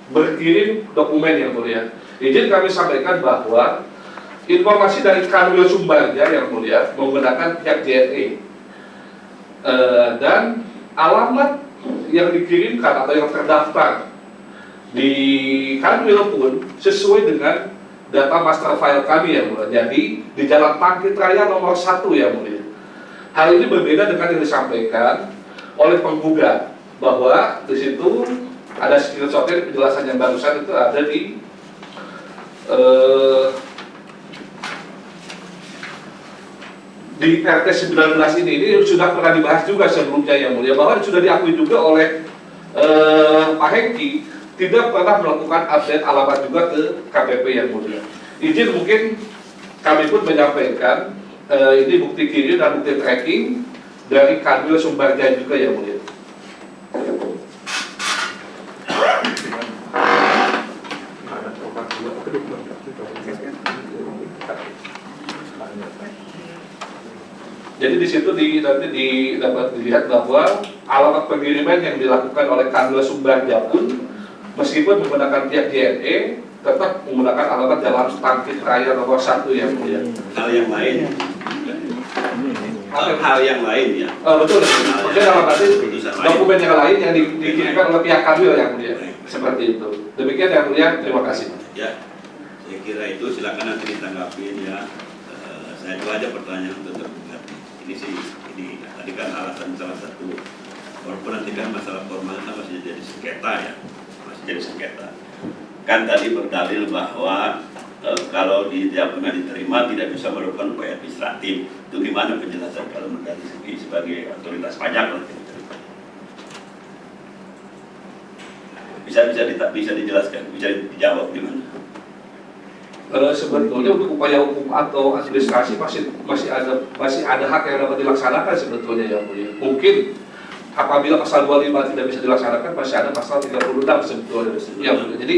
berkirim dokumen yang mulia. Izin kami sampaikan bahwa informasi dari Kanwil Sumbarja yang mulia menggunakan pihak JNE dan alamat yang dikirimkan atau yang terdaftar di Kanwil pun sesuai dengan data master file kami yang mulia. Jadi di Jalan Bangkit Raya nomor 1 yang mulia. Hal ini berbeda dengan yang disampaikan oleh penggugat bahwa di situ ada screenshotnya, penjelasan yang barusan itu ada di RT 19 ini sudah pernah dibahas juga sebelumnya yang mulia, bahwa sudah diakui juga oleh Pak Hengki tidak pernah melakukan update alamat juga ke KPP yang mulia. Izin mungkin kami pun menyampaikan ini bukti kirim dan bukti tracking dari Kanwil Sumbarja juga yang mulia. Jadi di situ nanti dapat dilihat bahwa alamat pengiriman yang dilakukan oleh Kanwil Sumbarja pun meskipun menggunakan pihak JNE tetap menggunakan alamat Jalan Bangkit Raya nomor 1 yang mulia. Hal yang lain. Hal yang lain ya. Betul. Maksudnya dalam arti dokumen yang lain yang dikirimkan oleh pihak Kanwil yang mulia. Seperti itu. Demikian yang mulia. Terima kasih. Ya, saya kira itu silakan nanti ditanggapin ya. Saya itu aja pertanyaan untuk tergugat. Ini tadi kan alasan salah satu. Walaupun nanti kan masalah formalnya masih jadi sengketa ya, masih jadi sengketa. Kan tadi berdalil bahwa kalau tidak pernah diterima tidak bisa melakukan upaya administratif. Itu gimana penjelasan kalau menurut sebagai otoritas pajak lah? Bisa dijelaskan, bisa dijawab gimana? Sebetulnya untuk upaya hukum atau administrasi masih ada hak yang dapat dilaksanakan sebetulnya ya mulia. Mungkin apabila pasal 25 tidak bisa dilaksanakan masih ada pasal 36 sebetulnya ya mulia. Jadi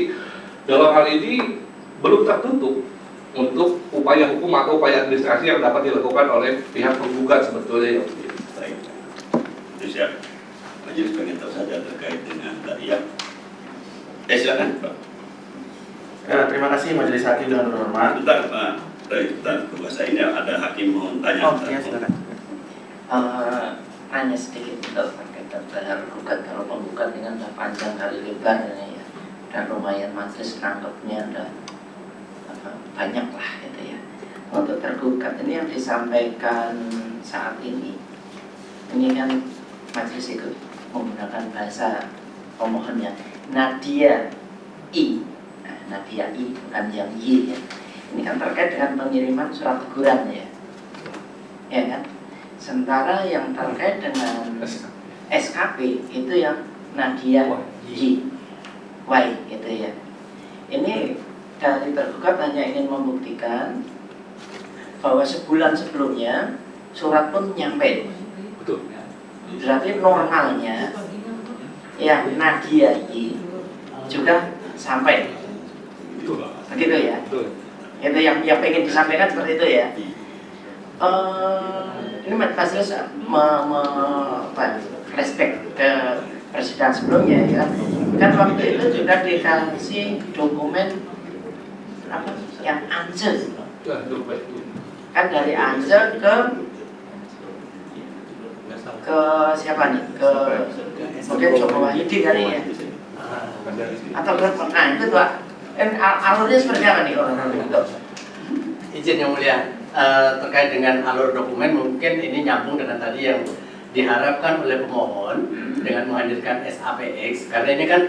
dalam hal ini belum tertutup untuk upaya hukum atau upaya administrasi yang dapat dilakukan oleh pihak penggugat sebetulnya ya mulia. Baik. Itu siap. Majelis pengen tahu saja terkait dengan tadi ya. Silakan Pak. Ya, terima kasih Majelis Hakim dengan hormat. Bentar Pak. Bentar, bahasa ini ada hakim mau tanya. Oh, iya silakan. Hanya sedikit terkait tergugat, kalau penggugat dengan sudah panjang kali lebar ini ya, dan lumayan majelis nangkepnya ada banyak lah gitu ya. Untuk tergugat ini yang disampaikan saat ini kan majelis ikut menggunakan bahasa pemohonnya Nadia I. Nadia I bukan yang Y ya. Ini kan terkait dengan pengiriman surat teguran ya. Ya kan? Sementara yang terkait dengan SKP itu yang Nadia Y gitu ya. Ini dari tergugat hanya ingin membuktikan bahwa sebulan sebelumnya surat pun nyampe. Betul. Berarti normalnya yang Nadia Y juga sampai. Begitu ya. Betul. Itu yang pengen disampaikan seperti itu ya. Ini majelis flashback ke persidangan sebelumnya ya. Kan waktu itu juga dikasih dokumen apa yang Ance. Kan dari Ance ke siapa nih? Ke mungkin Joko Wahyudi kali ya. Atau ke itu tuh alurnya seperti apa nih kalau Izin yang mulia, terkait dengan alur dokumen mungkin ini nyambung dengan tadi yang diharapkan oleh pemohon dengan menghadirkan SAPX, karena ini kan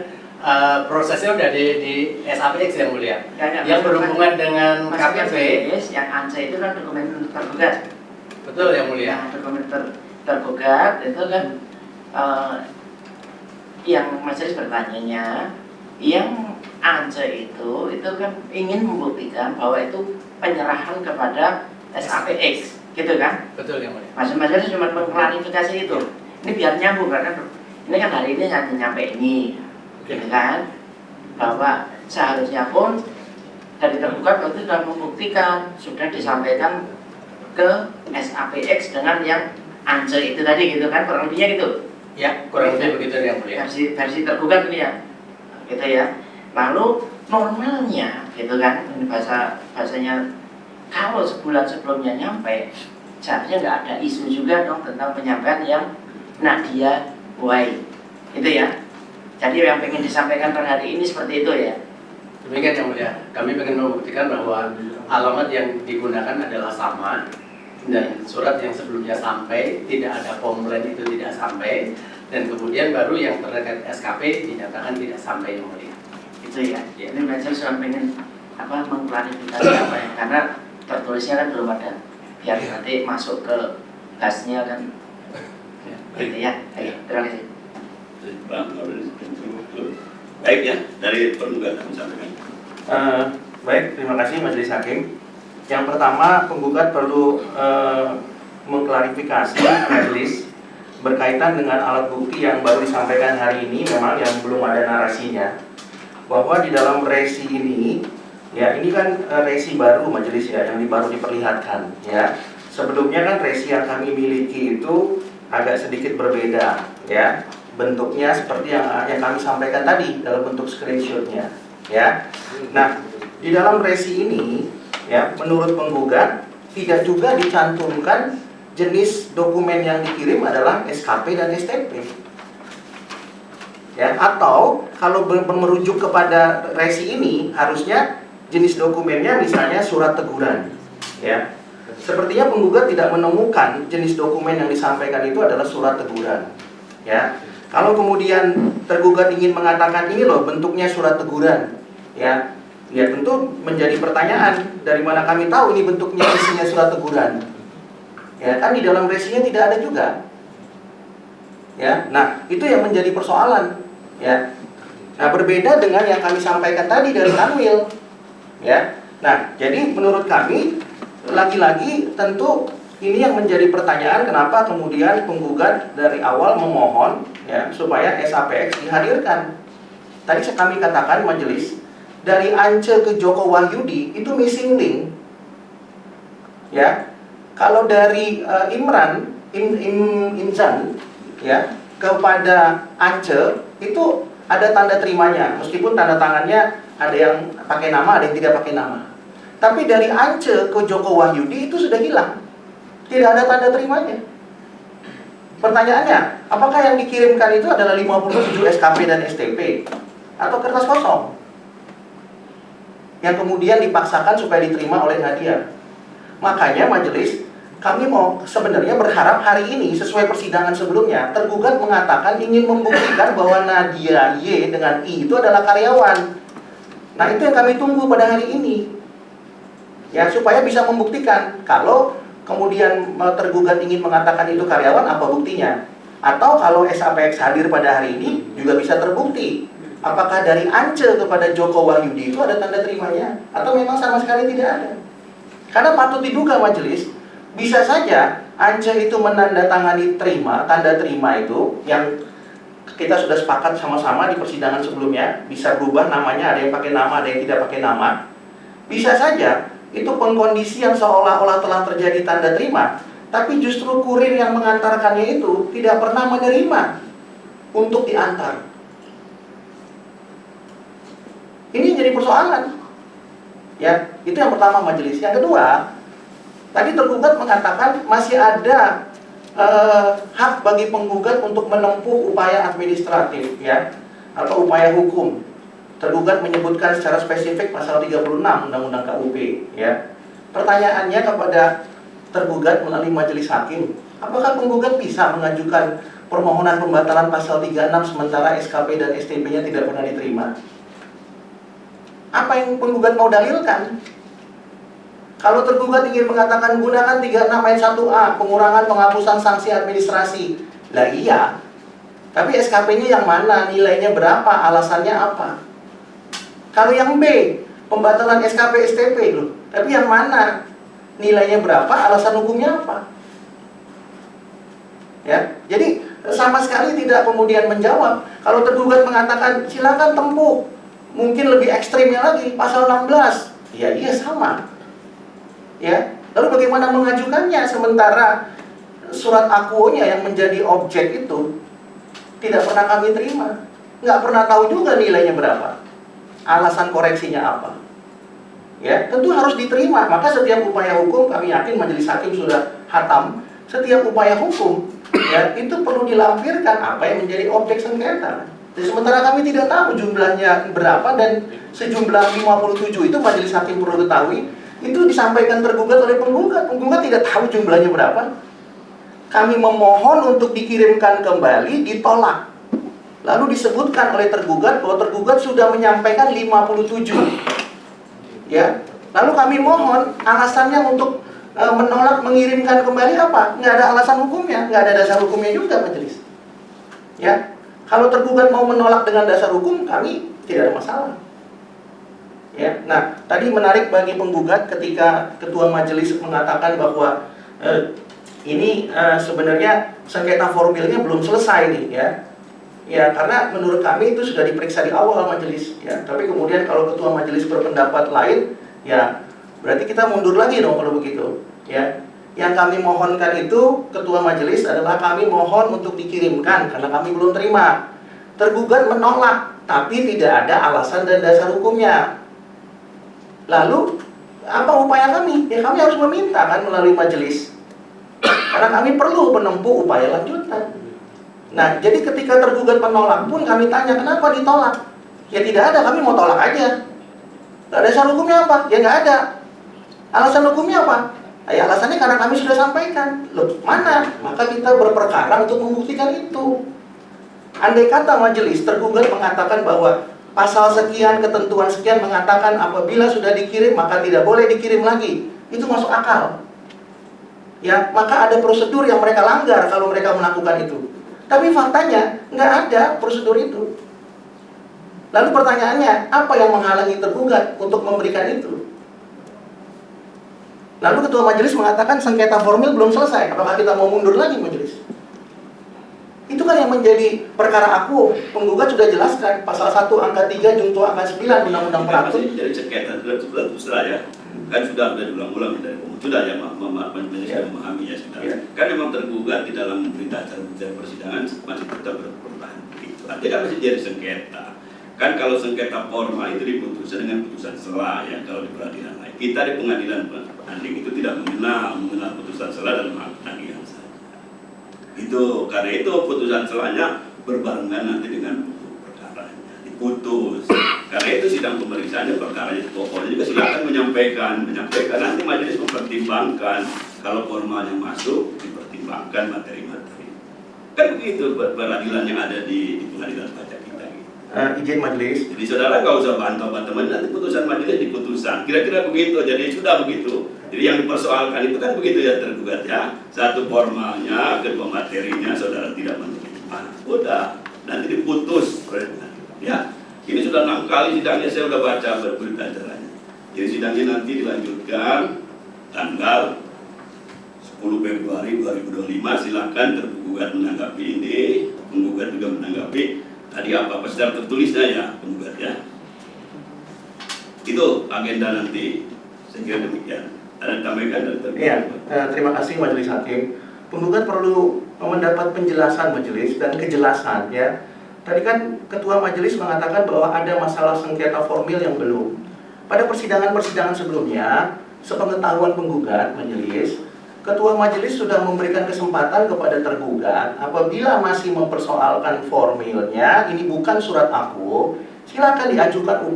prosesnya udah di SAPX yang mulia. Yang berhubungan dengan KPP, yang ANSA itu kan dokumen tergugat. Betul yang mulia. Nah, dokumen tergugat itu kan yang majelis bertanyanya, yang ANSA itu kan ingin membuktikan bahwa itu penyerahan kepada SAPX, gitu kan? Betul yang mulia. Majelis cuma mengklarifikasi itu. Ini biar nyambung kan? Ini kan hari ini nyampe ini, gitu kan? Bahwa seharusnya pun dari tergugat itu sudah membuktikan, sudah disampaikan ke SAPX dengan yang ANSA itu tadi, gitu kan? Kurang lebihnya gitu. Ya, kurang lebih begitu yang mulia. Versi tergugat ini ya, gitu ya. Lalu normalnya, gitu kan? Ini bahasanya kalau sebulan sebelumnya nyampe, seharusnya nggak ada isu juga dong tentang penyampaian yang Nadia Buai, gitu ya. Jadi yang ingin disampaikan per hari ini seperti itu ya. Demikian yang mulia. Kami ingin membuktikan bahwa alamat yang digunakan adalah sama dan surat yang sebelumnya sampai tidak ada komplain itu tidak sampai, dan kemudian baru yang terkait SKP dinyatakan tidak sampai yang mulia. Itu ya. Ini belajar sudah pengen mengklarifikasi apa ya, karena tertulisnya kan belum ada. Biar nanti masuk ke gasnya kan. Gitu ya. Oke, terima kasih. Baik ya, dari penggugat kami sampaikan. Baik, terima kasih Majelis Hakim. Yang pertama, penggugat perlu mengklarifikasi majelis berkaitan dengan alat bukti yang baru disampaikan hari ini, memang yang belum ada narasinya. Bahwa di dalam resi ini, ya ini kan resi baru majelis ya, yang baru diperlihatkan ya. Sebelumnya kan resi yang kami miliki itu agak sedikit berbeda ya. Bentuknya seperti yang kami sampaikan tadi dalam bentuk screenshotnya ya. Nah, di dalam resi ini ya, menurut penggugat tidak juga dicantumkan jenis dokumen yang dikirim adalah SKP dan STP. Ya, atau kalau merujuk kepada resi ini harusnya jenis dokumennya misalnya surat teguran. Ya. Sepertinya penggugat tidak menemukan jenis dokumen yang disampaikan itu adalah surat teguran. Ya. Kalau kemudian tergugat ingin mengatakan ini loh bentuknya surat teguran, ya tentu menjadi pertanyaan, dari mana kami tahu ini bentuknya isinya surat teguran? Ya kan di dalam resinya tidak ada juga. Ya, nah itu yang menjadi persoalan. Ya, nah berbeda dengan yang kami sampaikan tadi dari Kanwil. Ya, nah jadi menurut kami lagi-lagi tentu ini yang menjadi pertanyaan, kenapa kemudian penggugat dari awal memohon ya supaya SAPX dihadirkan. Tadi kami katakan majelis, dari Ance ke Joko Wahyudi itu missing link. Ya. Kalau dari Imzan ya kepada Ance itu ada tanda terimanya, meskipun tanda tangannya ada yang pakai nama, ada yang tidak pakai nama. Tapi dari Ance ke Joko Wahyudi itu sudah hilang. Tidak ada tanda terimanya. Pertanyaannya, apakah yang dikirimkan itu adalah 57 SKP dan STP atau kertas kosong yang kemudian dipaksakan supaya diterima oleh Nadia? Makanya majelis, kami mau sebenarnya berharap hari ini sesuai persidangan sebelumnya, tergugat mengatakan ingin membuktikan bahwa Nadia Y dengan I itu adalah karyawan. Nah itu yang kami tunggu pada hari ini, ya supaya bisa membuktikan. Kalau kemudian tergugat ingin mengatakan itu karyawan, apa buktinya? Atau kalau SAPX hadir pada hari ini juga bisa terbukti apakah dari Ance kepada Joko Wahyudi itu ada tanda terimanya atau memang sama sekali tidak ada. Karena patut diduga majelis, bisa saja Ance itu menandatangani tanda terima itu yang kita sudah sepakat sama-sama di persidangan sebelumnya, bisa berubah namanya, ada yang pakai nama, ada yang tidak pakai nama. Bisa saja itu pengkondisian seolah-olah telah terjadi tanda terima, tapi justru kurir yang mengantarkannya itu tidak pernah menerima untuk diantar. Ini jadi persoalan. Ya, itu yang pertama majelis. Yang kedua, tadi tergugat mengatakan masih ada hak bagi penggugat untuk menempuh upaya administratif, ya, atau upaya hukum. Tergugat menyebutkan secara spesifik pasal 36 Undang-Undang KUP, ya. Pertanyaannya kepada tergugat melalui majelis hakim, apakah penggugat bisa mengajukan permohonan pembatalan pasal 36 sementara SKP dan STP-nya tidak pernah diterima? Apa yang penggugat mau dalilkan? Kalau tergugat ingin mengatakan gunakan 36 ayat 1A, pengurangan penghapusan sanksi administrasi. Lah iya, tapi SKP-nya yang mana, nilainya berapa, alasannya apa? Kalau yang B, pembatalan SKP STP loh, tapi yang mana, nilainya berapa, alasan hukumnya apa? Ya, jadi sama sekali tidak kemudian menjawab. Kalau tergugat mengatakan silakan tempuh, mungkin lebih ekstrimnya lagi, pasal 16. Ya iya sama. Ya, lalu bagaimana mengajukannya sementara surat akuonya yang menjadi objek itu tidak pernah kami terima, nggak pernah tahu juga nilainya berapa, alasan koreksinya apa. Ya, tentu harus diterima. Maka setiap upaya hukum, kami yakin majelis hakim sudah hatam, setiap upaya hukum ya itu perlu dilampirkan apa yang menjadi objek sengketa. Jadi, sementara kami tidak tahu jumlahnya berapa, dan sejumlah 57 itu majelis hakim perlu ketahui itu disampaikan tergugat oleh penggugat. Penggugat tidak tahu jumlahnya berapa. Kami memohon untuk dikirimkan kembali, ditolak. Lalu disebutkan oleh tergugat bahwa tergugat sudah menyampaikan 57. Ya. Lalu kami mohon alasannya untuk menolak mengirimkan kembali apa? Nggak ada alasan hukumnya, nggak ada dasar hukumnya juga majelis. Ya. Kalau tergugat mau menolak dengan dasar hukum, kami tidak ada masalah. Ya, nah tadi menarik bagi penggugat ketika ketua majelis mengatakan bahwa ini sebenarnya sengketa formilnya belum selesai nih, ya. Ya, karena menurut kami itu sudah diperiksa di awal majelis, ya. Tapi kemudian kalau ketua majelis berpendapat lain, ya berarti kita mundur lagi dong kalau begitu, ya. Yang kami mohonkan itu ketua majelis adalah kami mohon untuk dikirimkan karena kami belum terima. Tergugat menolak, tapi tidak ada alasan dan dasar hukumnya. Lalu apa upaya kami? Ya kami harus meminta kan melalui majelis, karena kami perlu menempuh upaya lanjutan. Nah, jadi ketika tergugat menolak pun kami tanya kenapa ditolak? Ya tidak ada, kami mau tolak aja. Nah, dasar hukumnya apa? Ya nggak ada. Alasan hukumnya apa? Ya alasannya karena kami sudah sampaikan. Loh, mana? Maka kita berperkara untuk membuktikan itu. Andai kata majelis tergugat mengatakan bahwa pasal sekian, ketentuan sekian mengatakan apabila sudah dikirim maka tidak boleh dikirim lagi, itu masuk akal. Ya, maka ada prosedur yang mereka langgar kalau mereka melakukan itu. Tapi faktanya nggak ada prosedur itu. Lalu pertanyaannya, apa yang menghalangi tergugat untuk memberikan itu? Lalu ketua majelis mengatakan sengketa formil belum selesai. Apakah kita mau mundur lagi majelis? Itu kan yang menjadi perkara aku. Penggugat sudah jelaskan pasal 1 angka 3 junto angka 9 Undang-Undang Peratur. Jadi sengketa sudah ya. Kan sudah diulang-ulang dari sudah ya memahami ya sudah. Ya. Kan memang tergugat di dalam berita acara persidangan masih tetap bertahan begitu. Artinya kan masih jadi sengketa. Kan kalau sengketa formal itu diputuskan dengan putusan sela ya kalau di peradilan lain. Kita di pengadilan banding itu tidak mengenal putusan sela dalam pengadilan saja. Itu karena itu putusan selanya berbarengan nanti dengan perkaranya diputus. Karena itu sidang pemeriksaannya perkaranya pokoknya juga silakan menyampaikan nanti majelis mempertimbangkan kalau formalnya masuk dipertimbangkan materi-materi. Kan begitu peradilan yang ada di pengadilan pajak kita. Izin majelis. Jadi saudara nggak usah bantah-bantah, nanti putusan majelis diputusan. Kira-kira begitu. Jadi sudah begitu. Jadi yang dipersoalkan itu kan begitu ya tergugat ya. Satu formalnya, kedua materinya saudara tidak menerima. Udah, nanti diputus. Ya, ini sudah 6 kali sidangnya saya sudah baca berita acaranya. Jadi sidangnya nanti dilanjutkan tanggal 10 Februari 2025. Silakan tergugat menanggapi ini, penggugat juga menanggapi. Tadi apa secara tertulisnya ya penggugat ya. Itu agenda nanti. Saya kira demikian. Ada tambahkan dari tergugat? Iya, terima kasih Majelis Hakim. Penggugat perlu mendapat penjelasan majelis dan kejelasan ya. Tadi kan Ketua Majelis mengatakan bahwa ada masalah sengketa formil yang belum. Pada persidangan-persidangan sebelumnya, sepengetahuan penggugat majelis, Ketua Majelis sudah memberikan kesempatan kepada tergugat apabila masih mempersoalkan formilnya, ini bukan surat aku, silakan diajukan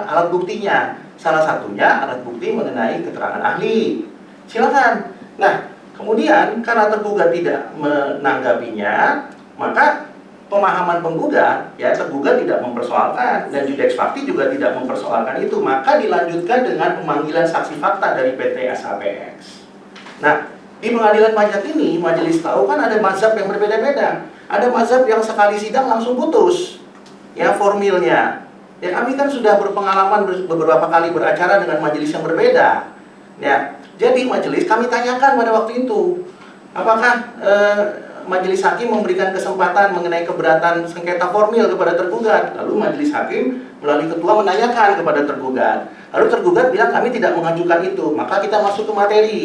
alat buktinya. Salah satunya alat bukti mengenai keterangan ahli. Silakan. Nah, kemudian karena tergugat tidak menanggapinya, maka pemahaman penggugat, ya tergugat tidak mempersoalkan dan Judex Fakti juga tidak mempersoalkan itu, maka dilanjutkan dengan pemanggilan saksi fakta dari PT SAPX. Nah, di pengadilan pajak ini majelis tahu kan ada mazhab yang berbeda-beda. Ada mazhab yang sekali sidang langsung putus, ya formilnya. Ya kami kan sudah berpengalaman beberapa kali beracara dengan majelis yang berbeda. Ya, jadi majelis kami tanyakan pada waktu itu, apakah majelis hakim memberikan kesempatan mengenai keberatan sengketa formil kepada tergugat. Lalu majelis hakim melalui ketua menanyakan kepada tergugat. Lalu tergugat bilang kami tidak mengajukan itu. Maka kita masuk ke materi.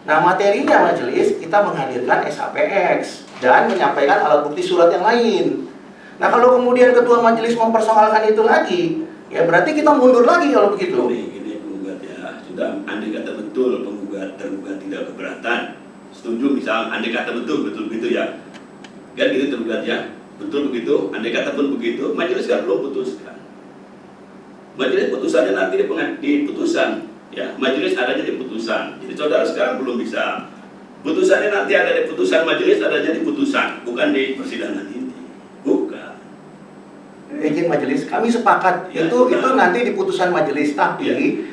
Nah, materinya majelis kita menghadirkan SAPX dan menyampaikan alat bukti surat yang lain. Nah, kalau kemudian ketua majelis mempersoalkan itu lagi, ya berarti kita mundur lagi kalau begitu. Ini penggugat ya, sudah andai kata betul tergugat tidak keberatan. Setuju misal andai kata betul begitu ya. Kan gitu tergugat ya. Betul begitu, andai kata pun begitu, majelis kan belum putuskan. Majelis putusannya nanti di putusan. Ya, majelis adanya di putusan. Jadi saudara sekarang belum bisa. Putusannya nanti ada di putusan, majelis adanya di putusan, bukan di persidangan ini. Bukan. Izin majelis, kami sepakat Ya, itu nanti di putusan majelis. Tapi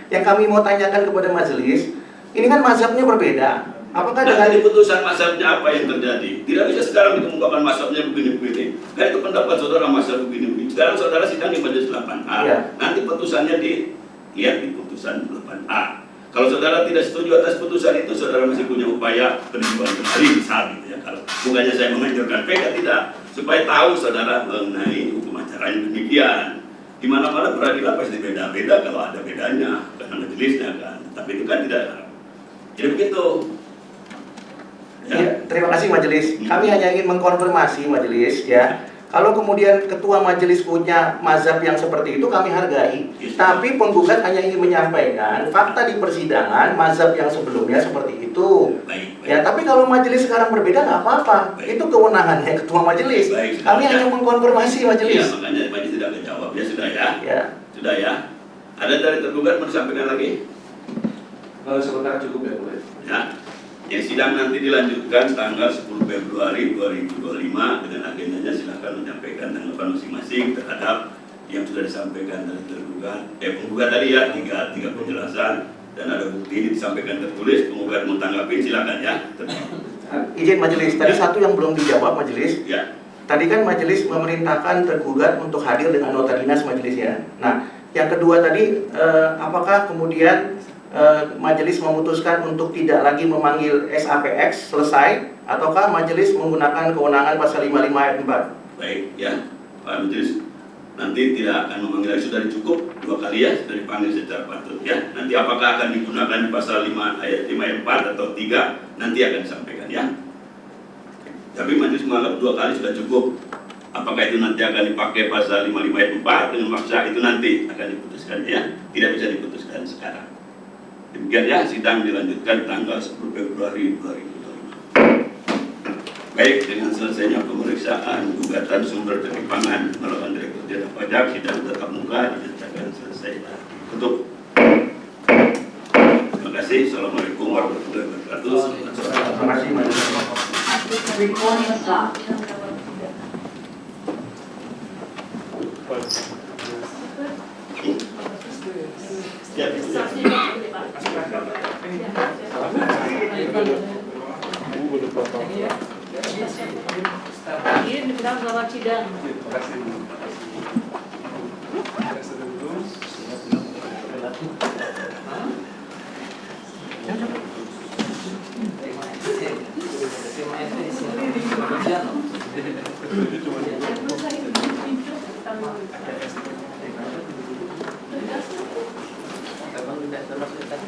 yang kami mau tanyakan kepada majelis, ini kan mazhabnya berbeda. Apakah dengan di putusan mazhabnya apa yang terjadi? Tidak bisa sekarang dikemukakan mazhabnya begini-begini. Kan itu pendapat saudara mazhab begini-begini. Sekarang saudara sidang di majelis 8A. Ya. Nanti putusannya dilihat di putusan 8A. Kalau saudara tidak setuju atas putusan itu, saudara masih punya upaya peninjauan kembali misal gitu ya. Kalau bukannya saya menganjurkan PK tidak, supaya tahu saudara mengenai hukum acaranya demikian. Di mana-mana peradilan pasti beda-beda kalau ada bedanya karena majelisnya kan. Tapi itu kan tidak. Jadi begitu. Ya, terima kasih majelis. Kami hanya ingin mengkonfirmasi majelis ya. Kalau kemudian ketua majelis punya mazhab yang seperti itu kami hargai. Tapi penggugat hanya ingin menyampaikan fakta di persidangan mazhab yang sebelumnya seperti itu. Baik. Ya, tapi kalau majelis sekarang berbeda nggak apa-apa. Baik. Itu kewenangannya ketua majelis. Baik, Kami sudah. hanya mengkonfirmasi majelis. Iya, makanya majelis tidak menjawab ya sudah ya. Ya. Sudah ya. Ada dari tergugat mau disampaikan lagi? Sebentar cukup ya boleh. Ya. Yang sidang nanti dilanjutkan tanggal 10 Februari 2025 dengan agendanya silakan menyampaikan tanggapan masing-masing terhadap yang sudah disampaikan dari tergugat. Penggugat tadi ya tiga penjelasan dan ada bukti ini disampaikan tertulis. Penggugat mau tanggapi silakan ya. Izin majelis. Tadi satu yang belum dijawab majelis. Ya. Tadi kan majelis memerintahkan tergugat untuk hadir dengan nota dinas majelis ya. Nah, yang kedua tadi apakah kemudian majelis memutuskan untuk tidak lagi memanggil SAPX selesai ataukah majelis menggunakan kewenangan pasal 55 ayat 4? Baik ya. Pak Majelis nanti tidak akan memanggil lagi, sudah cukup 2 kali ya, sudah dipanggil secara patut ya. Nanti apakah akan digunakan di pasal 5 ayat 5 ayat 4 atau 3 nanti akan disampaikan ya. Tapi majelis menganggap 2 kali sudah cukup. Apakah itu nanti akan dipakai pasal 55 ayat 4 dengan maksa itu nanti akan diputuskan ya. Tidak bisa diputuskan sekarang. Demikian ya, sidang dilanjutkan tanggal 10 Februari 2025. Baik, dengan selesainya pemeriksaan gugatan sumber dari pangan melawan Direktur Jenderal Pajak, sidang tatap muka dinyatakan selesai. Tutup. Terima kasih. Assalamualaikum warahmatullahi wabarakatuh. Terima kasih majelis. Recording stopped. Ya, Ini dibilang gawat sidang. Abang tidak termasuk tadi.